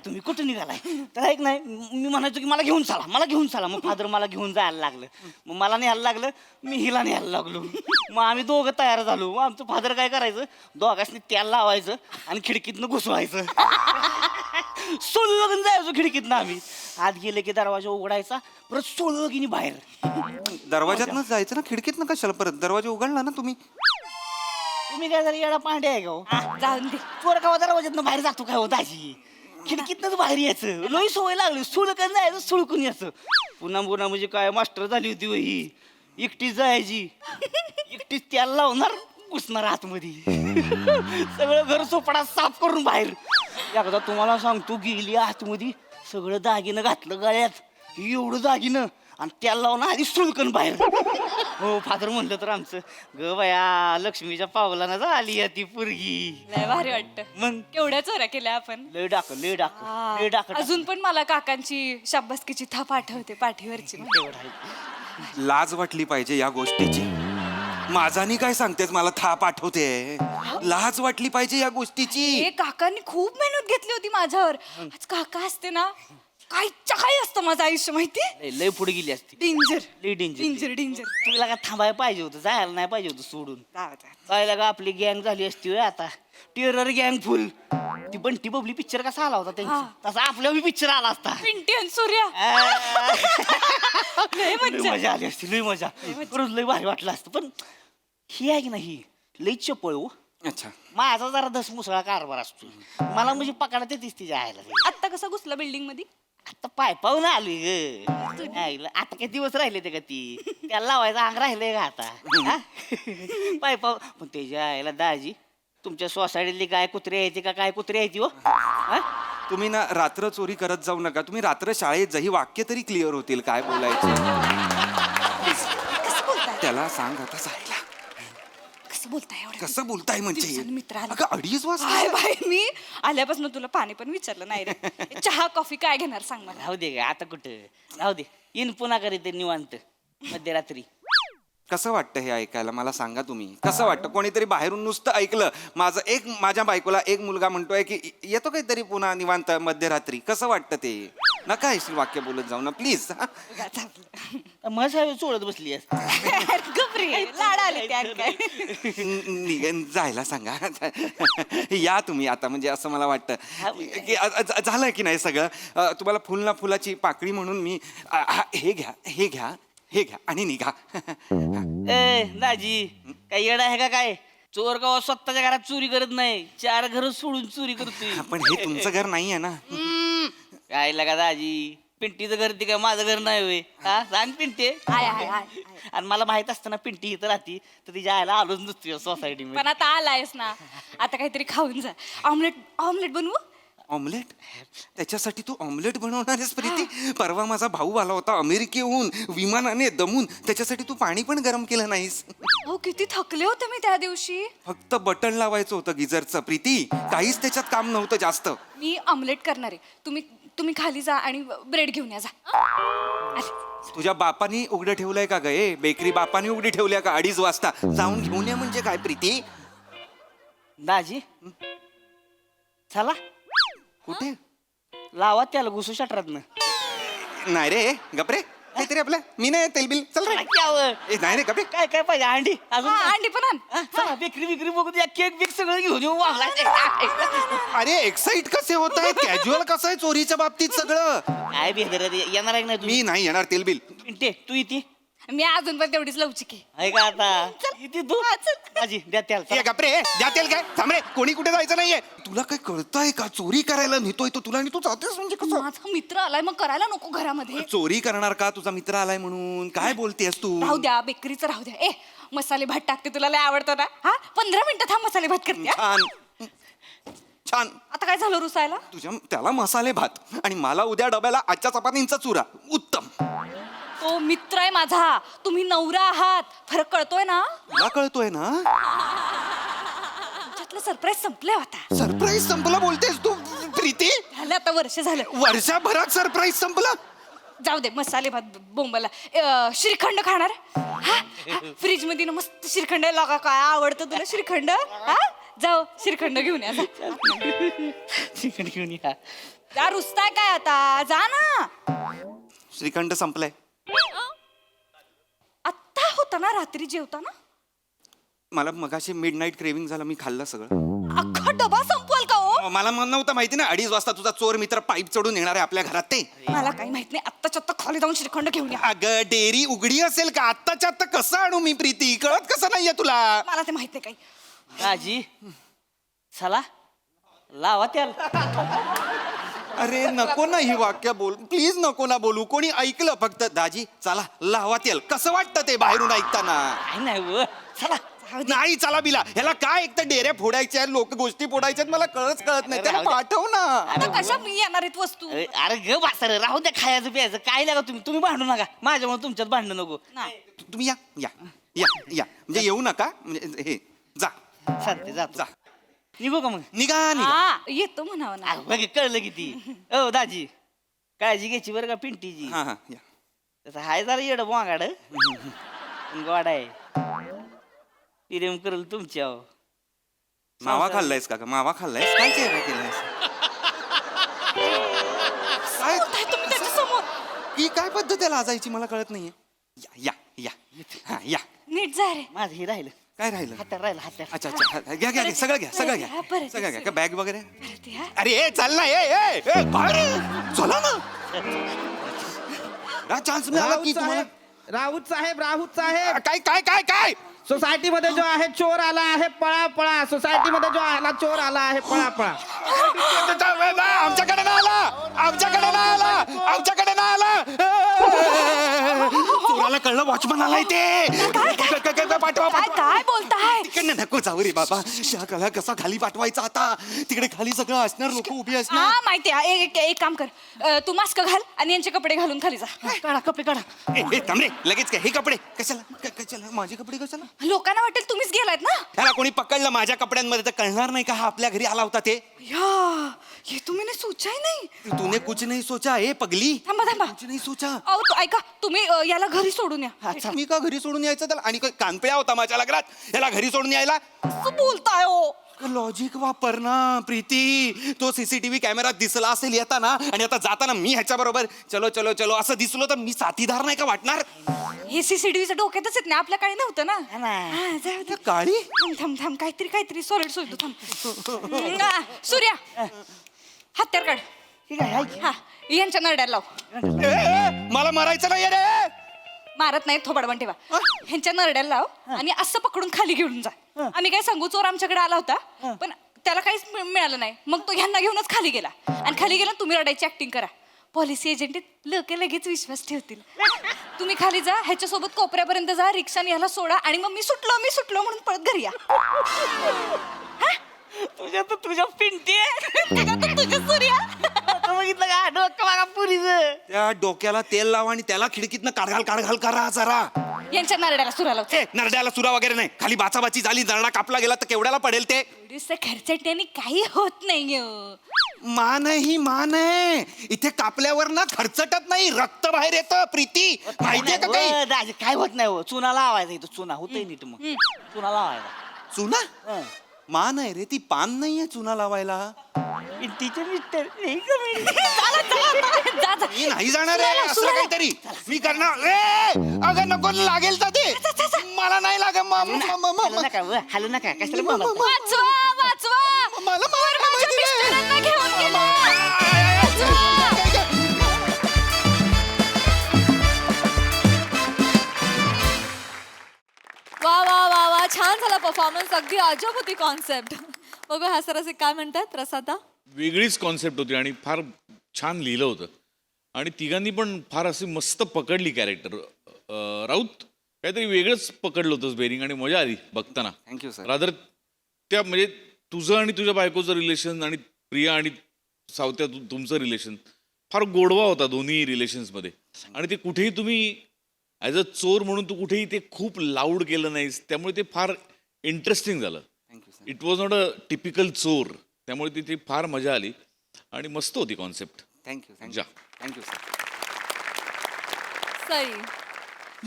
तर ऐक नाही मी म्हणायचो की मला घेऊन चला मग फादर मला घेऊन जायला लागलं मग मला न्यायला लागलं मी हिला न्यायला लागलो मग आम्ही दोघं तयार झालो मग आमचं फादर काय करायचं दोघांनी तेल लावायचं आणि खिडकीतनं घुसवायचं सोलून जायचो खिडकीतनं आम्ही आत गेले की दरवाजा उघडायचा परत सोळगिनी बाहेर दरवाजातनं जायचं ना खिडकीतनं कशाला परत दरवाजा उघडला ना तुम्ही तुम्ही काय जरा येडा पांडे आहे का हो? जाऊन दे चोर का दरवाज्यातनं बाहेर जातो काय होत अशी खिडकीतनंच बाहेर यायचं लोई सवय लागली सुळकन जायचं सुळकून यायचं पुन्हा म्हणजे काय मास्टर झाली होती हो ही एकटीच जायची एकटीच त्याला लावणार घुसणार आतमध्ये सगळं घर सोपडा साफ करून बाहेर एकदा तुम्हाला सांगतो गेली आतमध्ये सगळं दागिनं घातलं गळ्यात एवढं दागिनं आणि त्याला लावून आधी सुळकन बाहेर हो फादर म्हणलं तर आमचं ग बया लक्ष्मीच्या पावलानं झाली आहे ती पोरगी लय भारी वाटतं मग केवढ्या चोऱ्या केल्या आपण लय डाक अजून पण मला काकांची शाबासकीची थाप आठवते पाठीवरची लाज वाटली पाहिजे या गोष्टीची माझानी काय सांगतेस मला थाप आठवते लाज वाटली पाहिजे या गोष्टीची हे काकांनी खूप मेहनत घेतली होती माझ्यावर आज काका असते ना काय असतं माझं आयुष्य माहिती लय पुढे गेली असती डेंजर लय डेंजर डेंजर डेंजर तुला का थांबायला पाहिजे होतं जायला नाही पाहिजे होतं सोडून काय का आपली गँग झाली असती होय आता टेरर गँग फुल ती बंटी बबली पिक्चर कसा आला होता त्यांचा तसा आपल्या पिक्चर आला असता पिंटी आणि सूर्या लय लय मज्जा. मजा आली असती लय मजा खरंच लय भारी वाटलं असतं पण ही आहे की नाही लय चपळ हो अच्छा माझा जरा धसमुसळा कारभार असतो मला म्हणजे पकडते तीच तिच्या आयला आत्ता कसा घुसला बिल्डिंग मध्ये आता पाय पाहून आली ग आईला आता काही दिवस राहिले ते का ती त्याला लावायचं अंग राहिलंय का आता पाय पाहून पण त्याच्या आईला दाजी तुमच्या सोसायटीतली काय कुत्रे यायची का काय कुत्रे यायची हो हा? तुम्ही ना रात्र चोरी करत जाऊ नका तुम्ही रात्र शाळेत जा ही वाक्य तरी क्लिअर होतील काय बोलायचे कसं बोलताय त्याला सांग आता जायला कसं बोलताय एवढं कसं बोलताय म्हणजे दिवसानं मित्र आला. अगं 2:30 वाजता हाय बाय मी आल्यापासून तुला पाणी पण विचारलं नाही रे चहा कॉफी काय घेणार सांग मला राहू दे ग आता कुठं राहू दे इन पुन्हा करीत निवांत मध्यरात्री कसं वाटतं हे ऐकायला मला सांगा तुम्ही कसं वाटतं कोणीतरी बाहेरून नुसतं ऐकलं माझ्या बायकोला एक मुलगा म्हणतोय की येतो काहीतरी पुन्हा निवांत मध्यरात्री कसं वाटतं ते नका ऐकशील वाक्य बोलत जाऊ ना प्लीज मग चोळत बसली गबरी लाड आले त्या काय जायला सांगा या तुम्ही आता म्हणजे असं मला वाटतं की झालं की नाही सगळं तुम्हाला फुल ना फुलाची पाकळी म्हणून मी हे घ्या आणि निघा ए दाजी काय येडा आहे का काय चोर गाव स्वतःच्या घरात चोरी करत नाही 4 घर सोडून चोरी करतोय पण हे तुमचं घर नाहीये ना काय लगा दाजी पिंटीचं घर ते काय माझं घर नाही होय हा सांग पिंटे आणि मला माहित असतं ना पिंटी इथं राहती तर तिच्या आयला आलोच नसतो सोसायटी पण आता आलायस ना आता काहीतरी खाऊन जा ऑमलेट बनवू ऑमलेट त्याच्यासाठी तू ऑमलेट बनवणार आहेस प्रीती? परवा माझा भाऊ आला होता अमेरिकेहून विमानाने दमून, त्याच्यासाठी तू पाणी पण गरम केलं नाहीस. हो किती थकले होते मी त्या दिवशी. फक्त बटन लावायचं होतं गिझरचं प्रीती, काहीच त्याच्यात काम नव्हतं जास्त. मी ऑमलेट करणार आहे. तुम्ही खाली जा आणि ब्रेड घेऊन या जा. आले. तुझ्या बापानी उघडं ठेवलंय का गे? बेकरी बापानी उघडी ठेवल्या का 2:30 वाजता? जाऊन घेऊन ये म्हणजे काय प्रीती? दाजी चला कुठे? लावा त्याला घुसू शटरात नाही रे गपरे, काहीतरी आपलं मी नाही तेलबिल चल रे. ए, नाही रे गपरे. काय काय पाहिजे अंडी अजून हा, काय? अंडी पण आण. हा, चला बेकरी बिकरी बघू द्या, केक बिक सगळं घेऊन येऊ वागला. अरे एक्साइट कसे होत आहे? कॅज्युअल कसं आहे चोरीच्या बाबतीत सगळं? काय बेहतर येणार आहे का नाही मी नाही येणार तेलबिल. तुम्ही तू इथे मी अजून पण तेवढीच लवचिक आहे. आहे का आता इथे तू दाजी द्या त्याला ए, गपरे द्या तेल काय? थांब रे, कोणी कुठे जायचं नाहीये. तुला काय कळतंय का? चोरी करायला नेतोय तो तुला आणि तू जातेस म्हणजे कसं? माझा मित्र आलाय मग करायला नको घरामध्ये. चोरी करणार का? तुझा मित्र आलाय म्हणून काय बोलतेस तू? राहू द्या बेकरीचं राहू द्या. ए मसाले भात टाकते, तुला लय आवडतो ना? हा 15 मिनिटात हा मसाले भात करते हा? छान छान. आता काय झालं रुसायला? तुझ्या त्याला मसाले भात आणि मला उद्या डब्याला आजच्या चपातींचा चुरा. उत्तम. तो मित्र आहे माझा, तुम्ही नवरा आहात. फरक कळतोय ना? तुला कळतोय ना? तुमच्यातलं सरप्राईज संपलंय आता. सरप्राईज संपला बोलतेस तू प्रीती? झालं आता वर्ष झालं. वर्षभरात सरप्राईज संपला? जाऊ दे मसाले भात बोंबाला. श्रीखंड खाणार? फ्रीज मध्ये ना मस्त श्रीखंड आहे. लगा काय आवडतं तुला श्रीखंड? हा जाऊ श्रीखंड घेऊन या. चिकन घेऊन या. जा रुसताय काय आता? जा ना. श्रीखंड संपलाय. आत्ता होता ना रात्री जेवताना? मला मगाशी मिड नाईट क्रेविंग झालं, मी खाल्लं सगळं. अख्खा डबा संपवाल का हो? मला नव्हतं माहिती ना 2:30 वाजता तुझा चोर मित्र पाईप चढून येणार आहे आपल्या घरात ते. मला काही माहित नाही. आत्ताच्या आत्ता खाली जाऊन श्रीखंड घेऊन या. अगं डेअरी उघडी असेल का? आत्ताच्या आत्ता कसं आणू मी प्रीती? कळत कसं नाहीये तुला? मला ते माहित नाही काही. दाजी चला लावा त्याला. अरे नको ना ही वाक्य बोल प्लीज, नको ना बोलू. कोणी ऐकलं फक्त दाजी चला लावा तेल. कसं वाटतं ते बाहेरून ऐकताना? नाही व चला नाही चला बिला ह्याला काय एक तर डेऱ्या फोडायच्या लोक गोष्टी फोडायच्यात, मला कळत नाही. त्याला पाठव ना. आता कशा मी येणार आहेत वस्तू? अरे ग बासर राहू द्या, खायचं प्यायचं काय लागा तुम्ही भांडू नका माझ्यामुळे. तुमच्यात भांडण नको. तुम्ही या या या या म्हणजे येऊ नका म्हणजे हे जा चालते जातो. जा. निघू का मग? निघा निघा. हा येतो म्हणावं ना. बघ कळलं किती. ओ दाजी काळजी घ्यायची बरं का पिंटीची. हा हा या. तसं हाय जरा येड वागाड गोड आहे. प्रेम करल तुमच्या. मावा खाल्लायस का? मावा खाल्लायस? काय चेहरा केलायस? काय काय तुम्ही त्याच्या समोर? ही काय पद्धत आहे लाजायची? मला कळत नाहीये. या या या हा या. नीट जा रे. माझं हे राहिलं. काय राहिलं? हातात राहिलं हातात. अच्छा अच्छा घ्या घ्या घ्या सगळं घ्या सगळं घ्या बरं, सगळं घ्या. का बॅग वगैरे? परत या. अरे ए चाल ना. ए काय रे? चला ना. चान्स मिळाला की तुम्हाला. राऊत साहेब काय काय काय काय? सोसायटी मध्ये जो आहे चोर आला आहे पळा पळा. सोसायटी मध्ये जो आला चोर आला आहे पळा पळा. आमच्याकडे नाही आला. आमच्याकडे नाही आला. आमच्याकडे नाही आला. चोराला कळलं वॉचमन आलाय ते. पाठवा काय काय बोलताय? तिकडनं नको जाऊ रे बाबा. त्या कला कसा खाली पाठवायचा आता? तिकडे खाली सगळं असणार, लोक उभी असणार. हा माहिती आहे. एक काम कर, तू मास्क घाल आणि यांचे कपडे घालून खाली जा. काढा कपडे काढा. ए थांब रे लगेच काय? हे कपडे कशाला? कशाला माझे कपडे कशाला? लोकांना वाटेल तुम्हीच गेलायत ना. त्याला कोणी पकडलं माझ्या कपड्यांमध्ये तर कळणार नाही का हा आपल्या घरी आला होता ते? या ये तुम्ही सोचा ही नाही. तूने कुछ नहीं सोचा. ए पगली थांबा थांबा. कुछ नहीं सोचा. अहो ऐका तुम्ही याला घरी सोडून या. मी का घरी सोडून यायचं त्याला? आणि काय कानपिळा होता माझ्या लग्नात याला घरी सोडून यायला? असं बोलताय हो. लॉजिक वापर ना प्रीती. तो सीसीटीव्ही कॅमेरा दिसला असेल येताना आणि आता जाताना मी ह्याच्या बरोबर चलो चलो चलो असं दिसलो तर मी साथीदार नाही का वाटणार? हे सीसीटीव्हीचं डोक्यातच येत नाही. आपल्या काळी नव्हतं ना. हा, जाऊ दे. काळी थांब काहीतरी सॉलिड सोडतो. थांब. सूर्या हत्यार काढ. ठीक आहे. हा यांच्या नरड्याला लाव. मला मरायचं नाही रे. मारत नाही थोबाडवण ठेवा. ह्यांच्या नरड्याला लाव आणि असं पकडून खाली घेऊन जा. आम्ही काय सांगू चोर आमच्याकडे आला होता पण त्याला काहीच मिळालं नाही. मग तो ह्यांना घेऊनच खाली गेला आणि खाली गेला तुम्ही रडायची ऍक्टिंग करा. पॉलिसी एजंट लोक लगेच विश्वास ठेवतील. तुम्ही खाली जा ह्याच्यासोबत कोपऱ्यापर्यंत जा. रिक्षाने ह्याला सोडा आणि मग मी सुटलो म्हणून पळत घरी या. तुझ्या पिंटी तुझ्या सूर्या बघितलं का डोकं बघा पुरीचं. त्या डोक्याला तेल लावा आणि त्याला खिडकीतनं काढघाल करा जरा. यांच्या नरड्याला सुरा लावते. ए, नरड्याला सुरा वगैरे नाही, खाली बाचाबाची झाली, नरडा कापला गेला तर केवढ्याला पडेल ते. खर्चट्याने काही होत नाही. मान आहे ही, मान आहे. इथे कापल्यावर ना खर्चटत नाही, रक्त बाहेर येतं. प्रीती माहितीये का काही? दाजी काय होत नाही हो, चुना लावायचा इथं, चुना होतंय नीट. मग चुना लावायचा. चुना मान आहे रे ती, पान नाहीये चुना लावायला. पिंटीचं मिस्टर नाही का मी? मी नाही जाणार आहे असं काहीतरी मी करणार. अगं नको लागेल तर ते मला नाही लागत. हलू नका व, हलू नका कशाला बोलत? मला मिस्टरांना घेऊन गेला. वा वा वा वा, छान झाला परफॉर्मन्स, अगदी अजब होती कॉन्सेप्ट. बघू हा सर असे काय म्हणतात प्रसादा. वेगळीच कॉन्सेप्ट होती आणि फार छान लिहिलं होतं आणि तिघांनी पण फार अशी मस्त पकडली कॅरेक्टर. राऊत काहीतरी वेगळंच पकडलं होतंस बेरिंग आणि मजा आली बघताना. Thank you sir. रादर त्या म्हणजे तुझं आणि तुझ्या बायकोचं रिलेशन आणि प्रिया आणि सावत्या तुमचं रिलेशन फार गोडवा होता दोन्ही रिलेशन्समध्ये. आणि ते कुठेही तुम्ही ॲज अ चोर म्हणून तू कुठेही ते खूप लाऊड केलं नाहीस, त्यामुळे ते फार इंटरेस्टिंग झालं. Thank you sir. It was not a typical चोर, त्यामुळे तिथे फार मजा आली आणि मस्त होती कॉन्सेप्ट. थँक्यू जा. Thank you sir. Sai.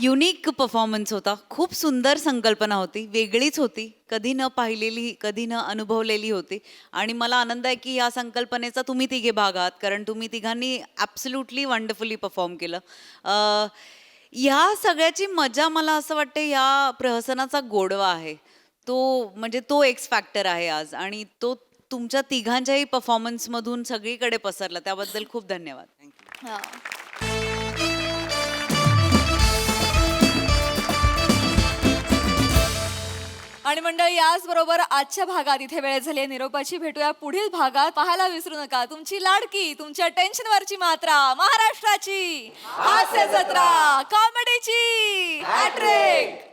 Unique performance होता. खूप सुंदर संकल्पना होती, वेगळीच होती, कधी न पाहिलेली, कधी न अनुभवलेली होती. आणि मला आनंद आहे की या संकल्पनेचा तुम्ही तिघे भाग आहात, कारण तुम्ही तिघांनी ॲब्सल्युटली वंडरफुली परफॉर्म केलं. ह्या सगळ्याची मजा मला असं वाटतं या प्रहसनाचा गोडवा आहे तो, म्हणजे तो एक्स फॅक्टर आहे आज, आणि तो तुमच्या तिघांच्याही परफॉर्मन्समधून सगळीकडे पसरला, त्याबद्दल खूप धन्यवाद. हा. आणि मंडळी याचबरोबर आजच्या भागात इथे वेळ झाली आहे निरोपाची. भेटूया पुढील भागात. पाहायला विसरू नका तुमची लाडकी, तुमच्या टेन्शनवरची मात्रा, महाराष्ट्राची हास्य जत्रा, कॉमेडीची हॅट्रिक.